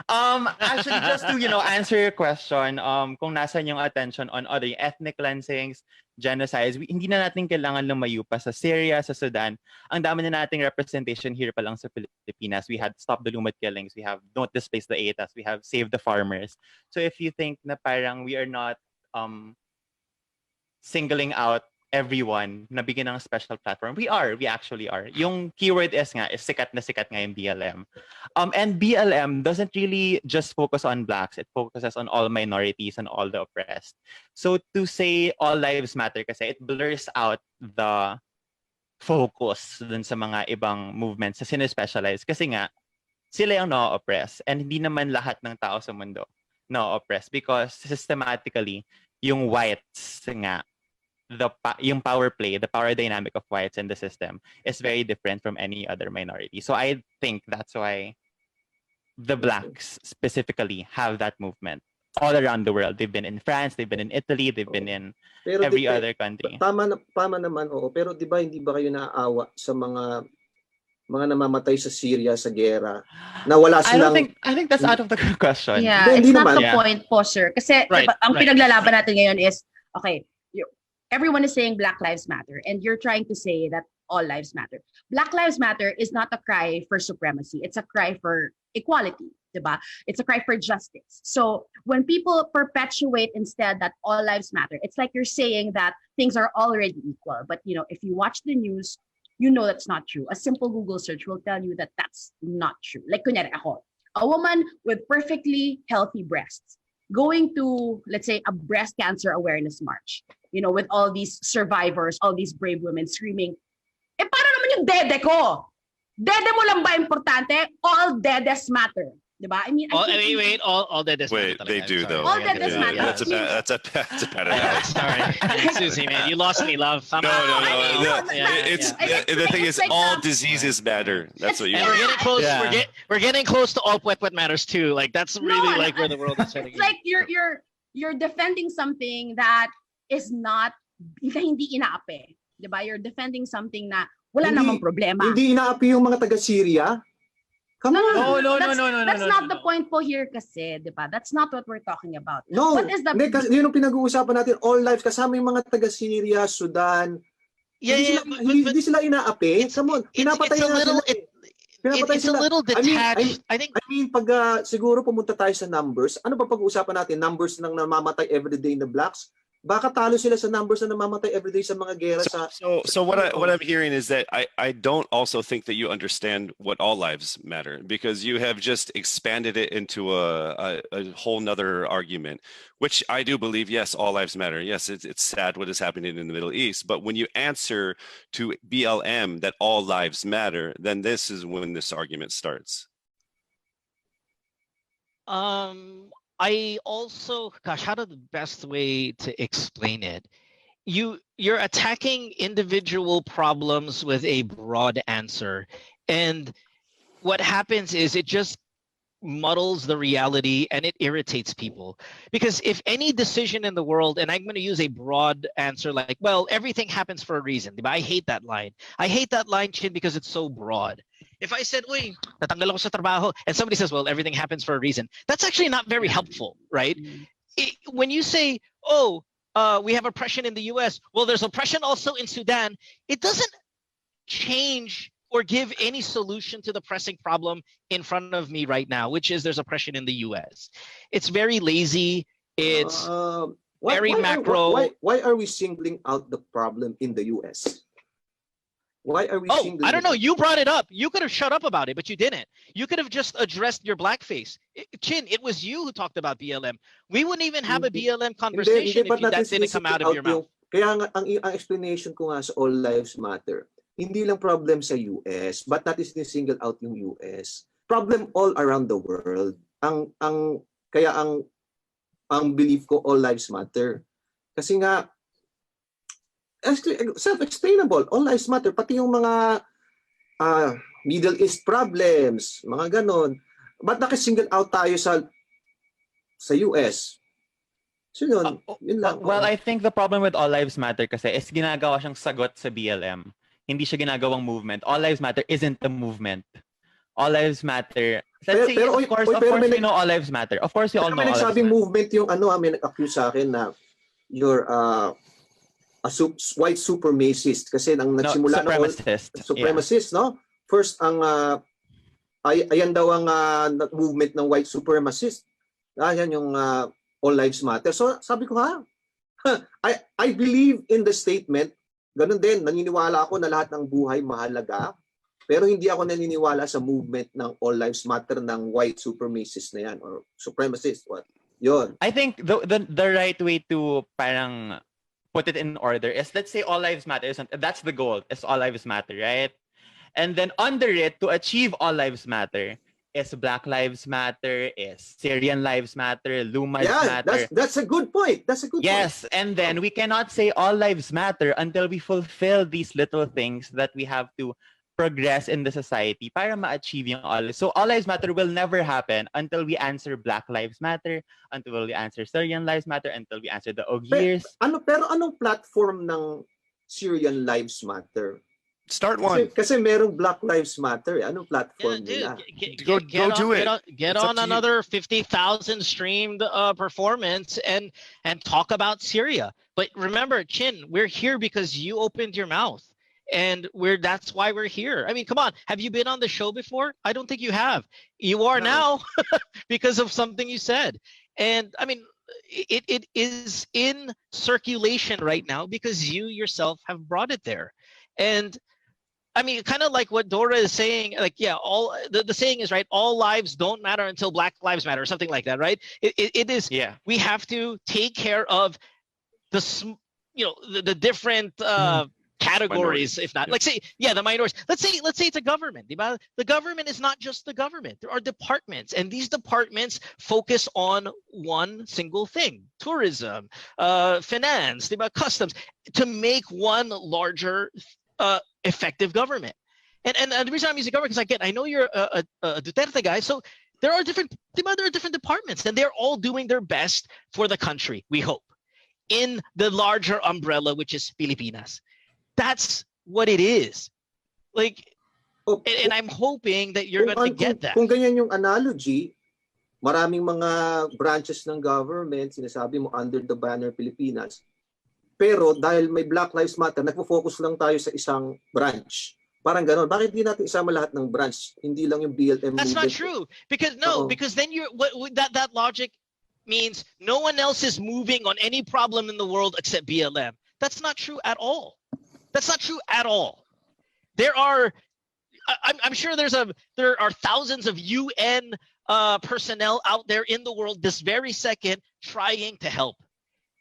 H: Actually, just to answer your question, kung nasan yung attention on other ethnic cleansings, genocides, hindi na natin kailangan lumayo pa sa Syria, sa Sudan. Ang dami na nating representation here pa lang sa Pilipinas. We had Stop the Lumad Killings. We have Don't Displace the ATAs. We have Save the Farmers. So if you think na parang we are not singling out everyone na bigyan ng special platform. We actually are. Yung keyword is sikat na sikat nga yung BLM. And BLM doesn't really just focus on blacks. It focuses on all minorities and all the oppressed. So to say all lives matter kasi it blurs out the focus dun sa mga ibang movements na sine-specialize kasi nga sila yung na-oppress and hindi naman lahat ng tao sa mundo na-oppress because systematically yung whites nga yung power play, the power dynamic of whites in the system is very different from any other minority. So I think that's why the blacks specifically have that movement. all around the world. They've been in France, they've been in Italy, they've been in
I: Pero
H: every other country.
I: Tama naman, oo. Pero di ba hindi ba kayo naaawa sa mga namamatay sa Syria sa gera na wala silang...
H: I think that's out of the question.
E: Yeah,
I: Hindi
E: it's not
I: naman.
E: the point po, sir. Kasi
C: Right,
E: diba, ang
C: right.
E: pinaglalaban natin ngayon is, okay, everyone is saying Black Lives Matter and you're trying to say that all lives matter. Black Lives Matter is not a cry for supremacy. It's a cry for equality, diba? It's a cry for justice. So when people perpetuate instead that all lives matter, it's like you're saying that things are already equal. But if you watch the news, you know that's not true. A simple Google search will tell you that that's not true. Like kunyari ako, a woman with perfectly healthy breasts going to, let's say, a breast cancer awareness march, with all these survivors, all these brave women screaming, paano naman yung dede ko? Dede mo lang ba importante? All dedes matter. Diba? I mean,
C: all dedes matter.
G: Wait, they do though.
E: All dedes matter.
G: That's a bad analogy.
C: Sorry, Susie, man, you lost me, love.
G: No. The thing is,
E: like
G: all diseases matter. That's what you.
C: And we're getting close.
H: Yeah.
C: We're getting close to all wet matters too. Like that's really like where the world is heading.
E: It's like you're defending something that is not hindi inaapi. Diba? You're defending something na wala namang problema.
I: Hindi inaapi yung mga taga-Syria. Come on.
H: No.
E: That's not the point po here kasi, diba? That's not what we're talking about.
I: No.
E: What is the...
I: Yun ang pinag-uusapan natin, all lives, kasama yung mga taga-Syria, Sudan. Hindi sila inaapi. Come on, pinapatay na sila.
C: It's a little detached. I mean,
I: pag siguro pumunta tayo sa numbers, ano ba pag-uusapan natin? Numbers ng namamatay everyday na blacks? Baka talo sila sa numbers na namamatay everyday sa mga gera sa...
G: So what I'm hearing is that I don't also think that you understand what all lives matter, because you have just expanded it into a whole nother argument, which I do believe, yes, all lives matter. Yes, it's sad what is happening in the Middle East, but when you answer to BLM that all lives matter, then this is when this argument starts.
C: I also, how do the best way to explain it? You're attacking individual problems with a broad answer, and what happens is it just muddles the reality and it irritates people. Because if any decision in the world, and I'm going to use a broad answer like, well, everything happens for a reason. I hate that line. I hate that line, Chin, because it's so broad. If I said, uy, natanggal ako sa trabaho, and somebody says, well, everything happens for a reason, that's actually not very helpful, right? When you say, we have oppression in the US, well, there's oppression also in Sudan, it doesn't change or give any solution to the pressing problem in front of me right now, which is there's oppression in the US. It's very lazy. It's very macro.
I: Why are we singling out the problem in the US? Why are we singling
C: I don't know. You brought it up. You could have shut up about it, but you didn't. You could have just addressed your blackface. Chin, it was you who talked about BLM. We wouldn't even have a BLM conversation if that didn't come out of your mouth.
I: Kaya nga, ang explanation ko nga sa All Lives Matter, hindi lang problem sa US, but not is single out yung US. Problem all around the world. Kaya ang belief ko, all lives matter. Kasi nga, self-explainable, all lives matter. Pati yung mga Middle East problems, mga ganon. Ba't nakasingle out tayo sa US? So yun lang.
H: Well, I think the problem with All Lives Matter kasi is ginagawa siyang sagot sa BLM. Hindi siya ginagawang movement. All Lives Matter isn't the movement. All Lives Matter. Of course, we know All Lives Matter. Of course, we all know All Lives Matter.
I: May movement yung may nag-accuse sa akin na you're a white supremacist kasi nang nagsimula supremacist, no? First ayan daw ang movement ng white supremacist. Ayan yung All Lives Matter. So sabi ko I believe in the statement. Ganun din, naniniwala ako na lahat ng buhay mahalaga. Pero hindi ako naniniwala sa movement ng All Lives Matter ng white supremacist na yan or supremacist. What? Yun.
H: I think the right way to parang put it in order is, let's say All Lives Matter. That's the goal. It's All Lives Matter, right? And then under it, to achieve All Lives Matter, is Black Lives Matter, is Syrian Lives Matter, Lumas Matter.
I: That's a good point. That's a good point.
H: Yes, and then we cannot say all lives matter until we fulfill these little things that we have to progress in the society para ma-achieve yung all. So All Lives Matter will never happen until we answer Black Lives Matter, until we answer Syrian Lives Matter, until we answer the Ogiers.
I: Pero anong platform ng Syrian Lives Matter?
G: Start one.
I: Kasi merong Black Lives Matter. Anong platform nila?
G: Go do it.
C: Get on another 50,000 streamed performance and talk about Syria. But remember, Chin, we're here because you opened your mouth. And that's why we're here. I mean, come on. Have you been on the show before? I don't think you have. You are now because of something you said. And I mean, it is in circulation right now because you yourself have brought it there. And I mean, kind of like what Dora is saying, like, yeah, the saying is, right, all lives don't matter until Black Lives Matter, or something like that, right? It is,
H: yeah.
C: We have to take care of the different categories, if not, like say, the minorities. Let's say it's a government. The government is not just the government. There are departments, and these departments focus on one single thing: tourism, finance, customs, to make one larger effective government. And the reason I'm using government is I know you're a Duterte guy, so there are different departments, and they're all doing their best for the country, we hope, in the larger umbrella, which is Pilipinas. That's what it is. Like, and I'm hoping that you're going to get that.
I: Kung ganyan yung analogy, maraming mga branches ng government, sinasabi mo under the banner Pilipinas. Pero dahil may Black Lives Matter, nagpo-focus lang tayo sa isang branch. Parang gano'n. Bakit di natin isama lahat ng branch? Hindi lang yung BLM
C: That's
I: movement.
C: not true. Because then that logic means no one else is moving on any problem in the world except BLM. That's not true at all. That's not true at all. I'm sure there are thousands of UN personnel out there in the world this very second trying to help.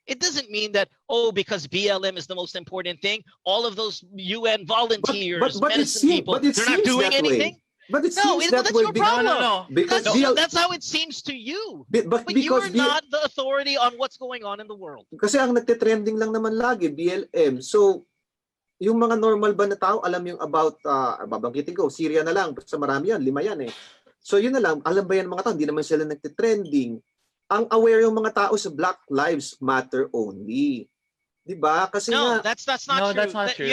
C: It doesn't mean that, because BLM is the most important thing, all of those UN volunteers, medicine people, they're not doing anything.
I: But it seems that
C: that's
I: way.
C: your problem.
H: No.
I: Because
C: that's how it seems to you. But you are not the authority on what's going on in the world.
I: Kasi ang nagte-trending lang naman lagi, BLM. So, yung mga normal ba na tao, alam yung about, babanggitin ko, Syria na lang, sa marami yan, 5 yan eh. So yun na lang, alam ba yan mga tao, hindi naman sila nagte-trending. Ang aware yung mga tao sa Black Lives Matter only. Diba? Kasi
C: that's not true.
H: That's not true.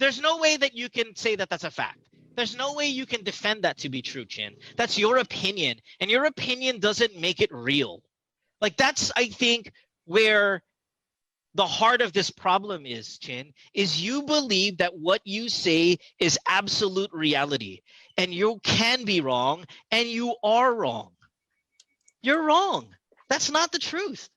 C: There's no way that you can say that that's a fact. There's no way you can defend that to be true, Chin. That's your opinion. And your opinion doesn't make it real. Like, that's, I think, where the heart of this problem is, Chin, is you believe that what you say is absolute reality. And you can be wrong, and you are wrong. You're wrong. That's not the truth.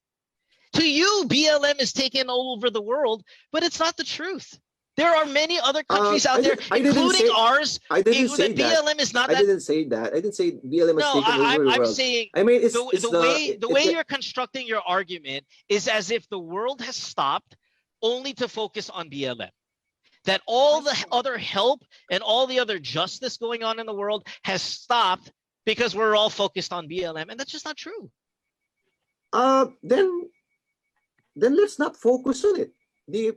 C: To you, BLM is taken all over the world, but it's not the truth. There are many other countries out there, including ours.
I: I didn't say that.
C: BLM is not that.
I: I didn't say that. I didn't say BLM is taken over the world.
C: I'm saying,
I: I mean,
C: the way you're constructing your argument is as if the world has stopped only to focus on BLM. That all the other help and all the other justice going on in the world has stopped because we're all focused on BLM, and that's just not true.
I: Then let's not focus on it.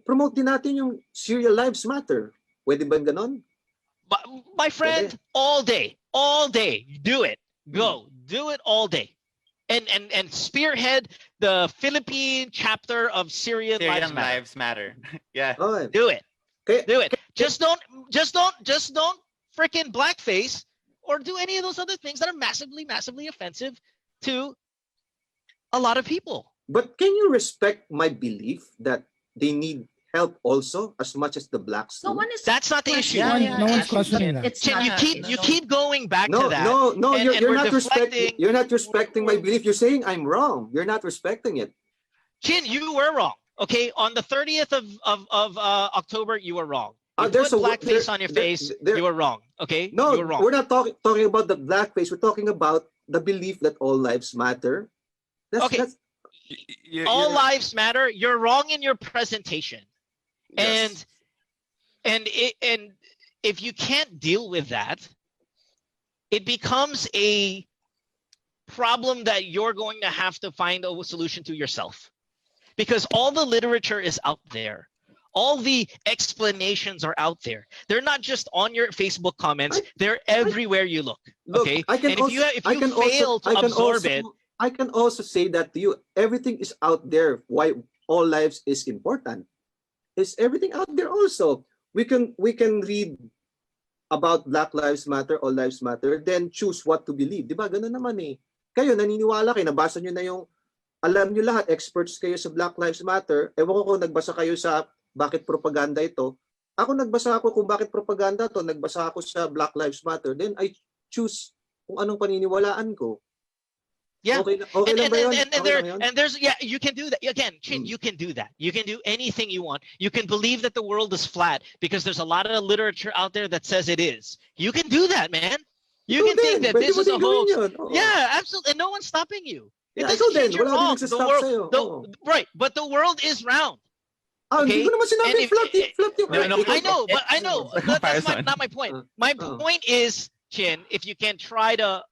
I: Promote din natin yung Syria Lives Matter. Pwede ba ganon?
C: But, my friend, all day, do it. Go, do it all day, and spearhead the Philippine chapter of Syrian Lives Matter.
H: Yeah,
C: do it.
I: Okay.
C: Do it. Just don't freaking blackface or do any of those other things that are massively, massively offensive to a lot of people.
I: But can you respect my belief that they need help also as much as the blacks do?
C: That's not the issue.
D: No one's questioning that.
C: You keep going back to that.
I: No, you're not
C: deflecting.
I: You're not respecting my belief. You're saying I'm wrong. You're not respecting it.
C: Chin, you were wrong. Okay, on the 30th of October, you were wrong. You put blackface on your face. You were wrong. Okay,
I: no,
C: you were wrong.
I: We're not talking about the blackface. We're talking about the belief that all lives matter.
C: All lives matter. You're wrong in your presentation,
I: yes.
C: and if you can't deal with that, it becomes a problem that you're going to have to find a solution to yourself, because all the literature is out there. All the explanations are out there. They're not just on your Facebook comments. They're everywhere you look. Okay.
I: I can
C: and
I: also,
C: if you fail to absorb it,
I: I can also say that to you. Everything is out there. Why all lives is important? Is everything out there also? We can read about Black Lives Matter, All Lives Matter, then choose what to believe. Di ba? Ganun naman eh. Kayo, naniniwala kayo, nabasa nyo na yung, alam nyo lahat, experts kayo sa Black Lives Matter. Ewan ko kung nagbasa kayo sa bakit propaganda ito. Ako nagbasa ako kung bakit propaganda to, nagbasa ako sa Black Lives Matter. Then I choose kung anong paniniwalaan ko.
C: Yeah.
I: Okay lang ba yun?
C: And there's you can do that. Again, Chin, you can do that. You can do anything you want. You can believe that the world is flat because there's a lot of literature out there that says it is. You can do that, man. You can think that this is a whole yeah, absolutely. And no one's stopping you. It doesn't change your wrong. Right, but the world is round. Okay? I know, but that's not my point. My point is, Chin, if you can try to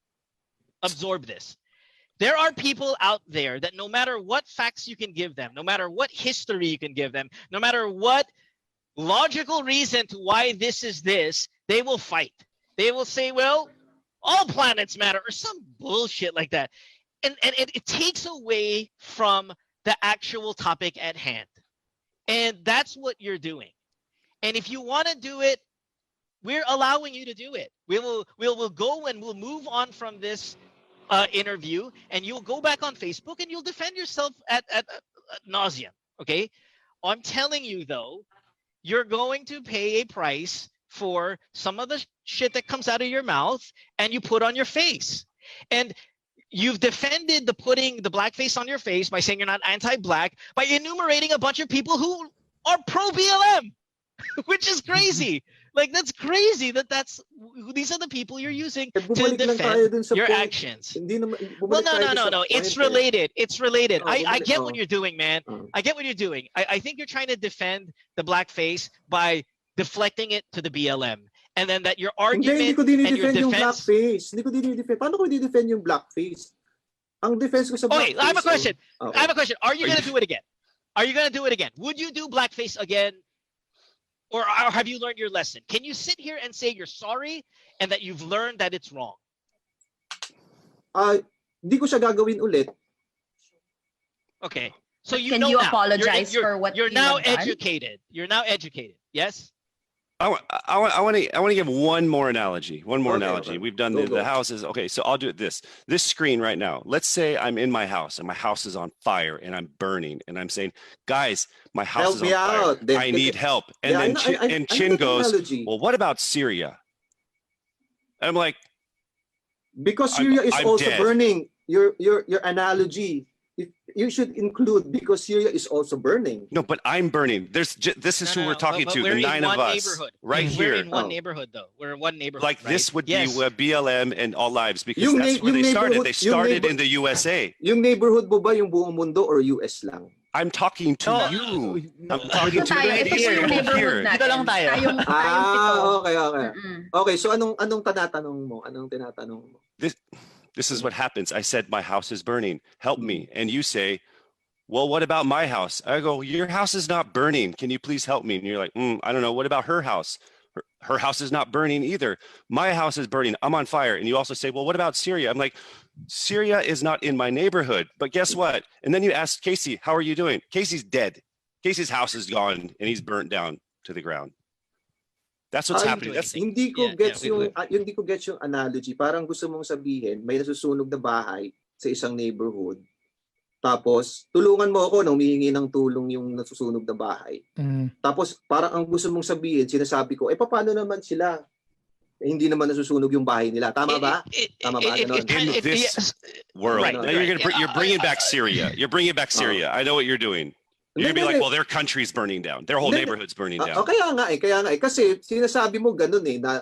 C: absorb this. There are people out there that no matter what facts you can give them, no matter what history you can give them, no matter what logical reason to why this is this, they will fight. They will say, well, all planets matter or some bullshit like that. And it takes away from the actual topic at hand. And that's what you're doing. And if you want to do it, we're allowing you to do it. We'll go and we'll move on from this interview, and you'll go back on Facebook and you'll defend yourself at nauseam. Okay, I'm telling you though, you're going to pay a price for some of the shit that comes out of your mouth and you put on your face. And you've defended the putting the blackface on your face by saying you're not anti-black by enumerating a bunch of people who are pro-BLM, which is crazy. Like, that's crazy that's these are the people you're using to defend your actions. Well, no. It's related. It's related. I get what you're doing, man. I get what you're doing. I think you're trying to defend the blackface by deflecting it to the BLM. And then that your argument
I: hindi ko
C: and your defense...
I: yung blackface. Hindi ko dinidefend. Paano ko dinidefend yung blackface? Ang defense ko sa blackface...
C: Okay, I have a question. I have a question. Are you going to do it again? Are you going to do it again? Would you do blackface again? Or have you learned your lesson? Can you sit here and say you're sorry and that you've learned that it's wrong?
I: Hindi ko siya gagawin ulit.
C: Okay. So
E: Can you apologize for what
C: you're now educated. You're now educated. Yes?
G: I want to give one more analogy. Okay. We've done the houses. Okay, so I'll do it this screen right now. Let's say I'm in my house and my house is on fire and I'm burning and I'm saying, guys, my house is on fire. I need help. And then Chin goes, well, what about Syria? And I'm like,
I: because Syria is also burning. Your analogy. You should include because Syria is also burning.
G: No, but I'm burning. This is who we're talking to. The nine of us, right here.
C: We're in one neighborhood, though. We're in one neighborhood.
G: Like this would be BLM and All Lives because that's where they started. They started in the USA.
I: Yung neighborhood mo ba yung buong mundo or US lang?
G: I'm talking to you. I'm talking to you here.
E: Dito lang tayo.
I: Okay. Okay, so anong tinatanong mo?
G: This is what happens. I said, my house is burning. Help me. And you say, well, what about my house? I go, your house is not burning. Can you please help me? And you're like, I don't know. What about her house? Her house is not burning either. My house is burning. I'm on fire. And you also say, well, what about Syria? I'm like, Syria is not in my neighborhood. But guess what? And then you ask Casey, how are you doing? Casey's dead. Casey's house is gone and he's burnt down to the ground. That's what's happening.
I: Hindi ko gets yung analogy. Parang gusto mong sabihin, may nasusunog na bahay sa isang neighborhood. Tapos, tulungan mo ako na humihingi ng tulong yung nasusunog na bahay. Tapos, parang ang gusto mong sabihin, sinasabi ko, paano naman sila? Hindi naman nasusunog yung bahay nila. Tama ba? Tama ba?
G: In this world. Right. Now you're bringing back Syria. You're bringing back Syria. I know what you're doing. You're gonna be like, well, their country's burning down. Their whole neighborhood's burning down.
I: Kaya nga eh. Kasi sinasabi mo ganun eh, na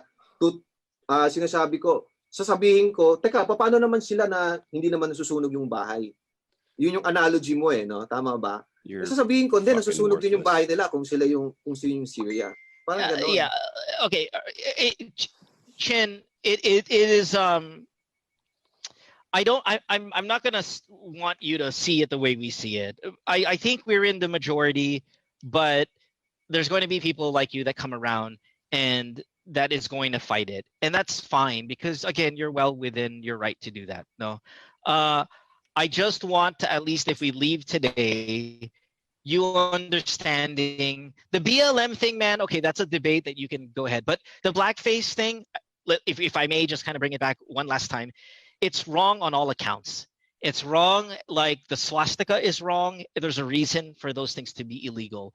I: sasabihin ko, teka, paano naman sila na hindi naman nasusunog yung bahay? Yun yung analogy mo eh, no? Tama ba? Sasabihin ko, hindi, nasusunog din yung bahay nila kung sila yung Syria. Parang ganun.
C: Yeah, okay. Chin, it is, I'm not gonna want you to see it the way we see it. I think we're in the majority, but there's going to be people like you that come around and that is going to fight it, and that's fine because again, you're well within your right to do that. No, I just want to, at least if we leave today, you understanding the BLM thing, man. Okay, that's a debate that you can go ahead, but the blackface thing, if I may just kind of bring it back one last time, it's wrong on all accounts. It's wrong, like the swastika is wrong. There's a reason for those things to be illegal.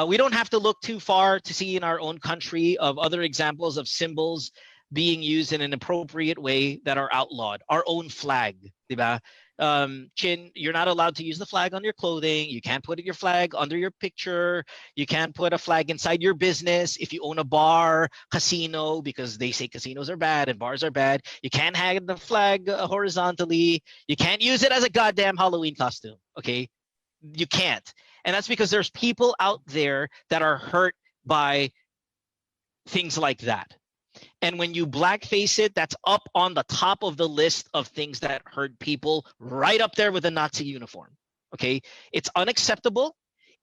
C: We don't have to look too far to see in our own country of other examples of symbols being used in an appropriate way that are outlawed. Our own flag, diba? Chin, you're not allowed to use the flag on your clothing. You can't put your flag under your picture. You can't put a flag inside your business. If you own a bar, casino, because they say casinos are bad and bars are bad, you can't hang the flag horizontally. You can't use it as a goddamn Halloween costume, okay? You can't. And that's because there's people out there that are hurt by things like that. And when you blackface it, that's up on the top of the list of things that hurt people, right up there with a Nazi uniform. Okay, it's unacceptable.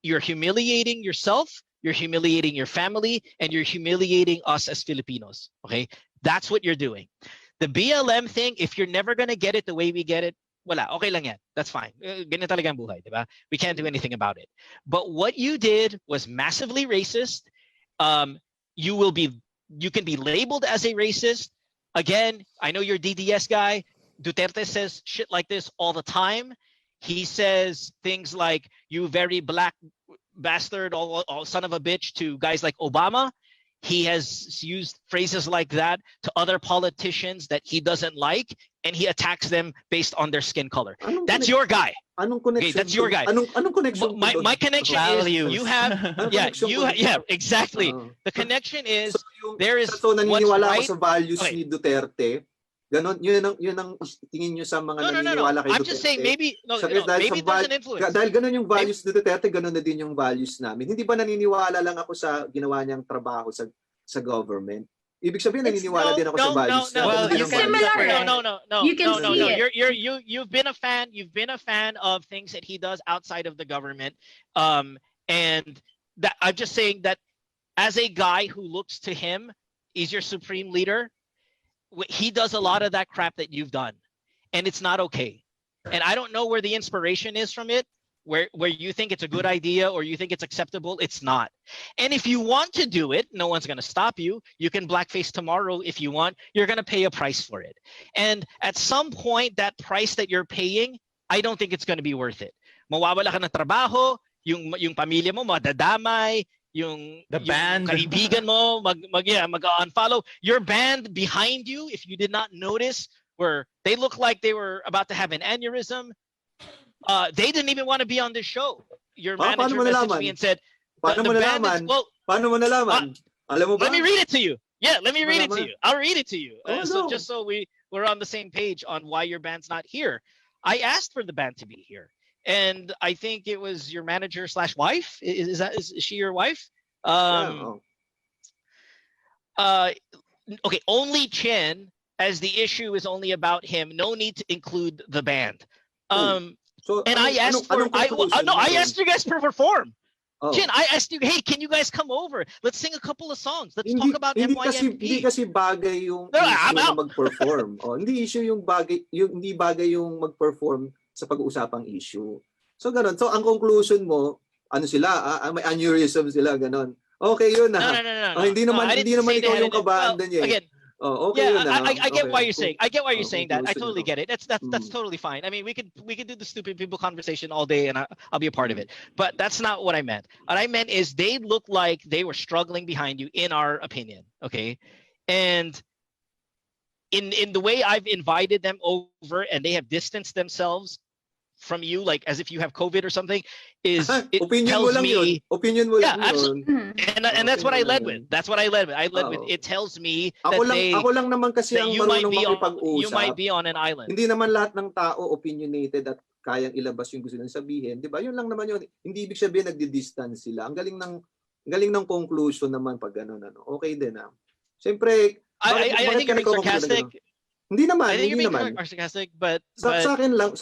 C: You're humiliating yourself, you're humiliating your family, and you're humiliating us as Filipinos. Okay, that's what you're doing. The BLM thing, if you're never gonna get it the way we get it, wala, okay lang yan. That's fine. Ganyan talaga ang buhay, diba? We can't do anything about it. But what you did was massively racist. You can be labeled as a racist. Again, I know you're a DDS guy. Duterte says shit like this all the time. He says things like, you very black bastard, all son of a bitch, to guys like Obama. He has used phrases like that to other politicians that he doesn't like, and he attacks them based on their skin color. That's your guy.
I: Anong connection?
C: Okay, that's your guy.
I: Anong connection?
C: My connection is you have exactly. The connection is there is
I: so naniniwala
C: what's
I: ako sa values ni Duterte. Ganon, yun ang tingin niyo sa mga naniniwala kay Duterte.
C: I'm just saying maybe maybe there's an influence.
I: Dahil ganon yung values ni Duterte, ganon na din yung values namin. Hindi ba naniniwala lang ako sa ginawa niyang trabaho sa government? Ibig sabihin naniniwala din ako sa values.
E: Well, you can
C: You've been a fan of things that he does outside of the government. And that I'm just saying that as a guy who looks to him, he's your supreme leader. He does a lot of that crap that you've done, and it's not okay. And I don't know where the inspiration is from it, where you think it's a good idea or you think it's acceptable. It's not. And if you want to do it, no one's going to stop you. You can blackface tomorrow if you want. You're going to pay a price for it. And at some point, that price that you're paying, I don't think it's going to be worth it. Mawawala ka ng trabaho, yung pamilya mo madadamay, yung
H: band,
C: kaibigan mo mag-unfollow. Your band behind you, if you did not notice, they look like they were about to have an aneurysm. They didn't even want to be on this show. Your manager messaged me and said,
I: Paano mo nalaman? Paano mo nalaman? Alam mo ba?
C: Let me read it to you. Yeah, let me read it to you. I'll read it to you. So just so we're on the same page on why your band's not here. I asked for the band to be here. And I think it was your manager / wife. Is she your wife? Okay, only Chin, as the issue is only about him. No need to include the band. I asked you guys to perform. Chin, I asked you, hey, can you guys come over? Let's sing a couple of songs. Let's talk about MYMP.
I: Hindi kasi bagay yung issue na mag-perform. Hindi bagay yung mag-perform sa pag-uusapang issue. So ganon. So ang conclusion mo, ano sila? May aneurysm sila, ganon. Okay yun na.
C: No.
I: Hindi naman ikaw yung kabanda niya.
C: Again,
I: okay,
C: I get why you're saying. I get why you're saying that. I
I: conclusion
C: totally get it. That's totally fine. I mean, we could do the stupid people conversation all day, and I'll be a part of it. But that's not what I meant. What I meant is they looked like they were struggling behind you, in our opinion. Okay, and in the way I've invited them over, and they have distanced themselves from you, like as if you have COVID or something, is it tells me
I: opinion mo lang
C: absolutely. And that's what I led with. That's what I led with. It tells me that
I: ako lang naman kasi ang marunong makipag-usap.
C: You might be on an island.
I: Hindi naman lahat ng tao opinionated at kayang ilabas yung gusto nilang sabihin, 'di ba? Yun lang naman yun. Hindi ibig sabihin nagdi-distance sila. Ang galing ng conclusion naman pag gano'n, Okay din. Siyempre,
C: I think you're being sarcastic.
I: Hindi naman,
C: I think you're
I: hindi
C: being
I: naman.
C: sarcastic, but
I: Sa akin lang,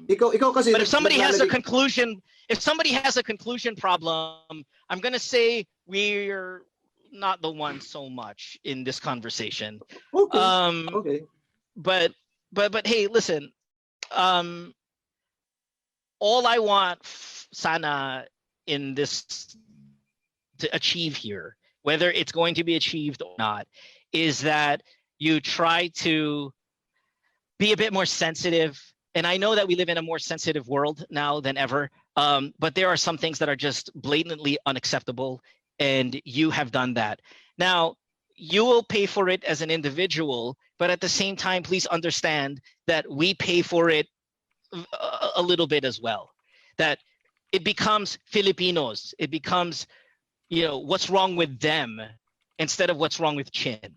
I: ikaw kasi
C: but if somebody has a
I: naglalagay-
C: conclusion problem, I'm gonna say we're not the one so much in this conversation.
I: Okay.
C: Okay. But hey, listen. All I want sana in this to achieve here, whether it's going to be achieved or not, is that you try to be a bit more sensitive. And I know that we live in a more sensitive world now than ever, but there are some things that are just blatantly unacceptable, and you have done that. Now, you will pay for it as an individual, but at the same time, please understand that we pay for it a little bit as well. That it becomes Filipinos, it becomes, what's wrong with them instead of what's wrong with Chin.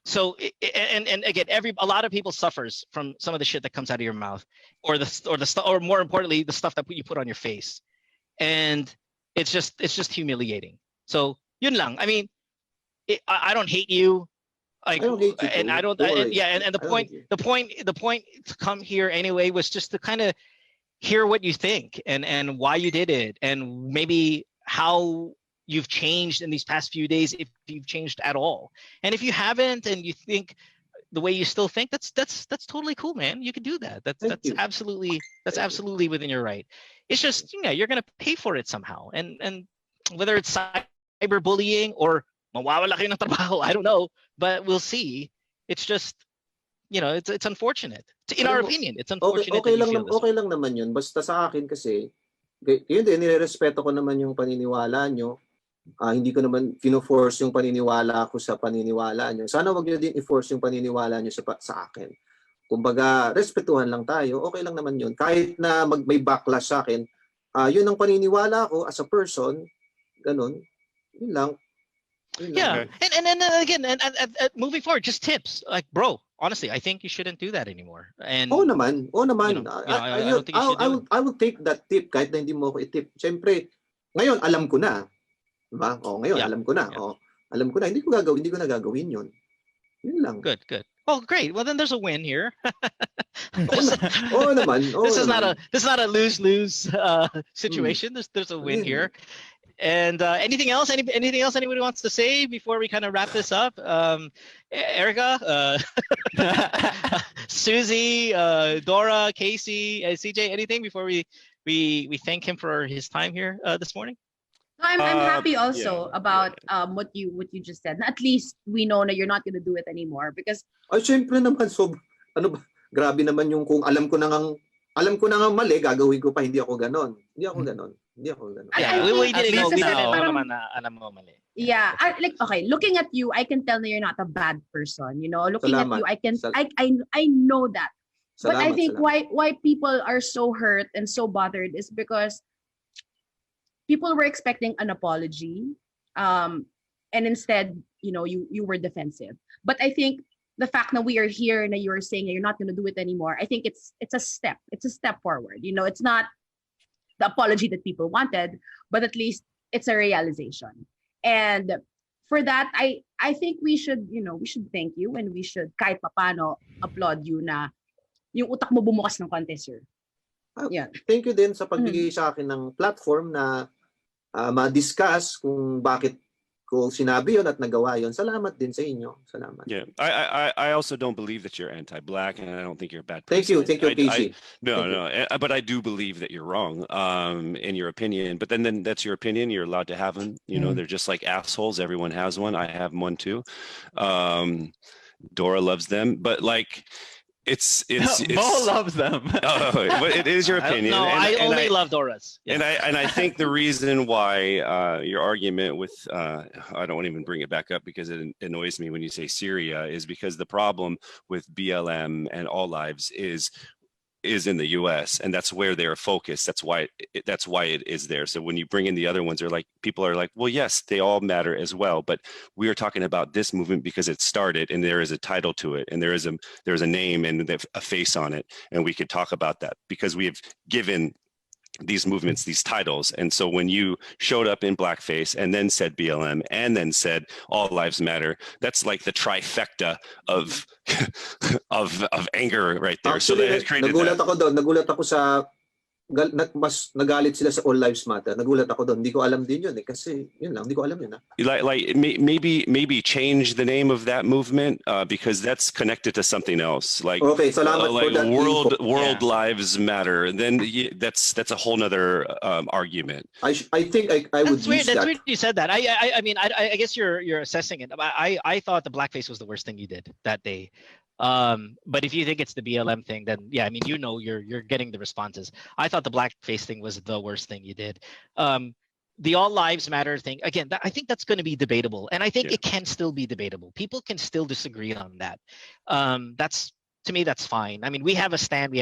C: So and again, a lot of people suffers from some of the shit that comes out of your mouth, or more importantly, the stuff that you put on your face, and it's just humiliating. So yun lang. I mean, I don't hate you. Like, I don't hate you, and I don't. And the point to come here anyway was just to kind of hear what you think and why you did it, and maybe how you've changed in these past few days, if you've changed at all. And if you haven't, and you think the way you still think, that's totally cool, man. You can do that. That's absolutely within your right. It's just, you're gonna pay for it somehow. And whether it's cyberbullying or mawawala kayo ng trabaho, I don't know, but we'll see. It's just, it's unfortunate. In our opinion, it's unfortunate.
I: Okay lang naman yun. Basta sa akin kasi, yun din, nirerespeto ko naman yung paniniwala nyo. Hindi ko naman fino-force yung paniniwala ko sa paniniwala nyo. Sana wag nyo din i-force yung paniniwala nyo sa akin. Kumbaga, respetuhan lang tayo. Okay lang naman yun. Kahit na may backlash sa akin, yun ang paniniwala ko as a person. Ganun. Yun lang.
C: Yeah. And again, and moving forward, just tips. Like, bro, honestly, I think you shouldn't do that anymore. And
I: Oo naman. I will take that tip kahit na hindi mo ako i-tip. Siyempre, ngayon alam ko na. Diba? Alam ko na. Yeah. Alam ko na. Hindi ko na gagawin yun. Yun lang.
C: Good. Oh, great. Well, then there's a win here.
I: This
C: is not a lose-lose situation. There's a win here. And anything else? Anything else anybody wants to say before we kind of wrap this up? Erica, Susie, Dora, Casey, CJ, anything before we thank him for his time here this morning?
E: I'm happy also about what you just said. At least we know that you're not going to do it anymore because.
I: Ay, syempre naman. So, grabe naman yung kung alam ko na nga mali, gagawin ko pa, hindi ako ganon.
C: Yeah, we didn't know alam mo mali.
E: Yeah, okay, looking at you, I can tell that you're not a bad person. Looking at you, I know that. But I think why people are so hurt and so bothered is because people were expecting an apology, and instead, you were defensive. But I think the fact that we are here and that you are saying that you're not going to do it anymore, I think it's a step. It's a step forward. It's not the apology that people wanted, but at least it's a realization. And for that, I think we should thank you, and we should kahit papano applaud you na yung utak mo bumukas ng konti, sir.
I: Yeah. Thank you din sa pagbigay sa akin ng platform na ma-discuss kung bakit ko sinabi yun at nagawa yun. Salamat din sa inyo. Salamat.
G: Yeah. I also don't believe that you're anti-black, and I don't think you're a bad person.
I: Thank you, Casey.
G: But I do believe that you're wrong in your opinion. But then that's your opinion. You're allowed to have them. They're just like assholes. Everyone has one. I have one too. Dora loves them. But like, it's
H: Mo loves them.
G: But it is your opinion.
C: I only love Dora's.
G: Yeah. And I think the reason why your argument with I don't want to even bring it back up because it annoys me when you say Syria is because the problem with BLM and All Lives is in the U.S. and that's where they are focused. That's why it is there. So when you bring in the other ones, people are like, well, yes, they all matter as well. But we are talking about this movement because it started, and there is a title to it, and there's a name and a face on it, and we could talk about that because we have given these movements, these titles. And so when you showed up in blackface and then said BLM and then said all lives matter, that's like the trifecta of of anger right there.
I: Actually,
G: so that has created
I: nagulat ako sa mas nagalit sila sa All Lives Matter. Nagulat ako doon. Hindi ko alam din yun kasi yun lang, hindi ko alam yun.
G: Like maybe change the name of that movement because that's connected to something else. Like
I: okay, salamat
G: like
I: for that
G: world lives matter. Then that's a whole nother argument.
I: I think I would use that.
C: That's weird you said that. I mean I guess you're assessing it. I thought the blackface was the worst thing you did that day. But if you think it's the BLM thing, then yeah, I mean, you're getting the responses. I thought the blackface thing was the worst thing you did. The all lives matter thing, again, I think that's going to be debatable. And I think it can still be debatable. People can still disagree on that. To me, that's fine. I mean, we have a stand.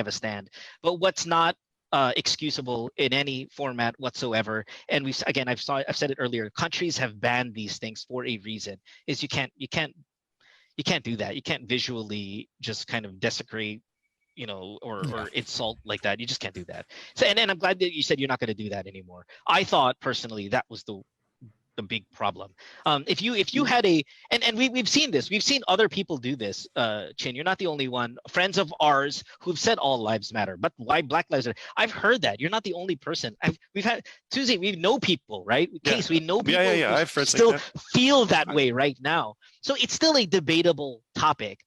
C: But what's not excusable in any format whatsoever, and I've said it earlier, countries have banned these things for a reason, is you can't do that. You can't visually just kind of desecrate, or insult like that. You just can't do that. So, and I'm glad that you said you're not going to do that anymore. I thought personally that was the big problem. If you had and we've seen this. We've seen other people do this. Chin, you're not the only one. Friends of ours who've said all lives matter, but why Black Lives Matter? I've heard that. You're not the only person. We've had Susie. We know people, right? Case, we know people who
G: I've heard
C: still
G: like that.
C: feel that way right now. So it's still a debatable topic.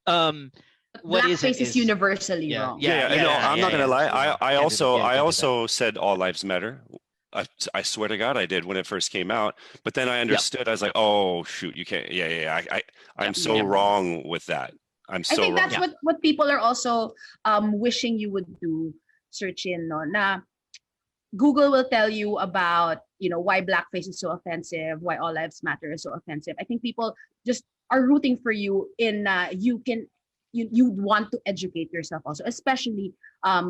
E: Blackface is universally wrong.
G: I'm not gonna lie. I also said all lives matter. I swear to God, I did when it first came out. But then I understood. I was like, oh shoot, you can't. I'm so wrong with that.
E: I think that's what people are also wishing you would do. Search in na Google will tell you about why blackface is so offensive, why all lives matter is so offensive. I think people just are rooting for you in you want to educate yourself also, especially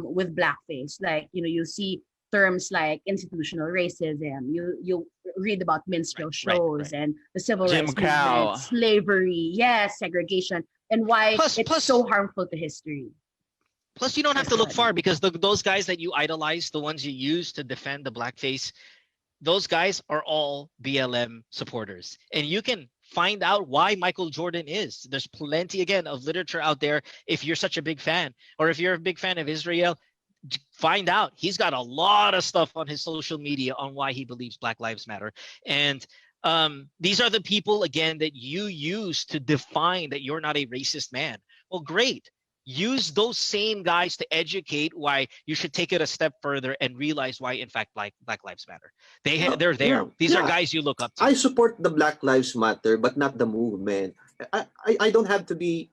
E: with blackface. Like you see terms like institutional racism. You read about minstrel shows and the civil rights movement, slavery, segregation, and why it's so harmful to history.
C: Plus, you don't have to look far because those guys that you idolize, the ones you use to defend the blackface, those guys are all BLM supporters. And you can find out why Michael Jordan is. There's plenty, again, of literature out there if you're such a big fan. Or if you're a big fan of Israel, find out. He's got a lot of stuff on his social media on why he believes Black Lives Matter. And these are the people, again, that you use to define that you're not a racist man. Well, great. Use those same guys to educate why you should take it a step further and realize why, in fact, Black Lives Matter. They're there. These are guys you look up to.
I: I support the Black Lives Matter, but not the movement. I don't have to be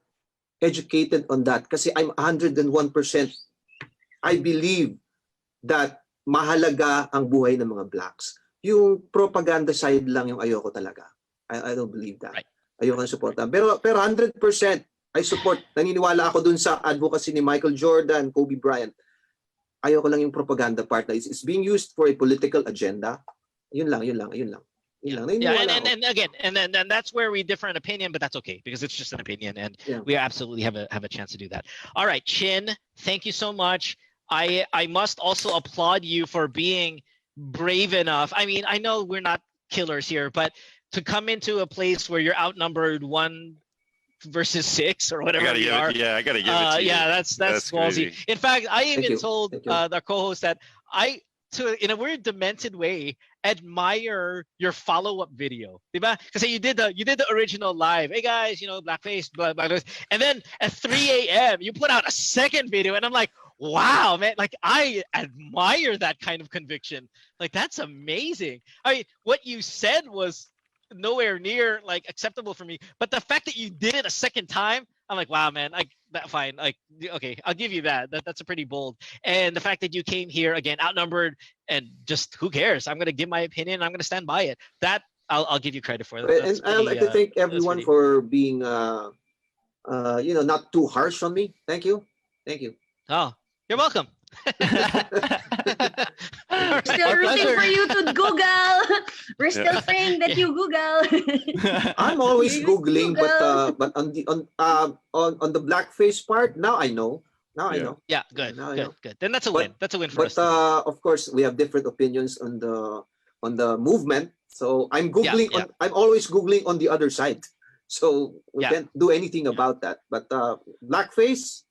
I: educated on that kasi I'm 101%. I believe that mahalaga ang buhay ng mga blacks. Yung propaganda side lang yung ayoko talaga. I don't believe that.
C: Right.
I: Ayoko na supportan. Pero 100%. I support. Naniniwala ako dun sa advocacy ni Michael Jordan, Kobe Bryant. Ayoko lang yung propaganda part na it's being used for a political agenda. Yun lang.
C: And again, and that's where we differ in opinion, but that's okay because it's just an opinion, and we absolutely have a chance to do that. All right, Chin, thank you so much. I must also applaud you for being brave enough. I mean, I know we're not killers here, but to come into a place where you're outnumbered 1 versus 6 or whatever you are.
G: Yeah, I gotta give it to you.
C: Yeah, that's ballsy. In fact, I even told the co-host that in a weird demented way, admire your follow-up video. Diba? Because you did the original live. Hey guys, blackface, blah, blah, blah. And then at 3 a.m. you put out a second video, and I'm like, wow, man, like I admire that kind of conviction. Like that's amazing. I mean, what you said was nowhere near like acceptable for me, but the fact that you did it a second time, I'm like, wow, man, fine. Like, okay, I'll give you that. That's a pretty bold. And the fact that you came here again, outnumbered, and just who cares? I'm gonna give my opinion. I'm gonna stand by it. That I'll give you credit for.
I: And I'd like to thank everyone for being, not too harsh on me. Thank you.
C: Oh, you're welcome.
E: We're still rooting for you to Google. We're still saying that you Google.
I: I'm always Googling, but on the blackface part, now I know. Now I
G: Yeah.
I: know.
C: Yeah, good,
I: Now I
C: good,
I: know.
C: good. Then that's a
I: But-
C: win. That's a win for
I: But
C: us. today.
I: of course, we have different opinions on the movement. So I'm googling
C: yeah.
I: I'm always googling on the other side. So we
C: Yeah.
I: can't do anything about that. But blackface,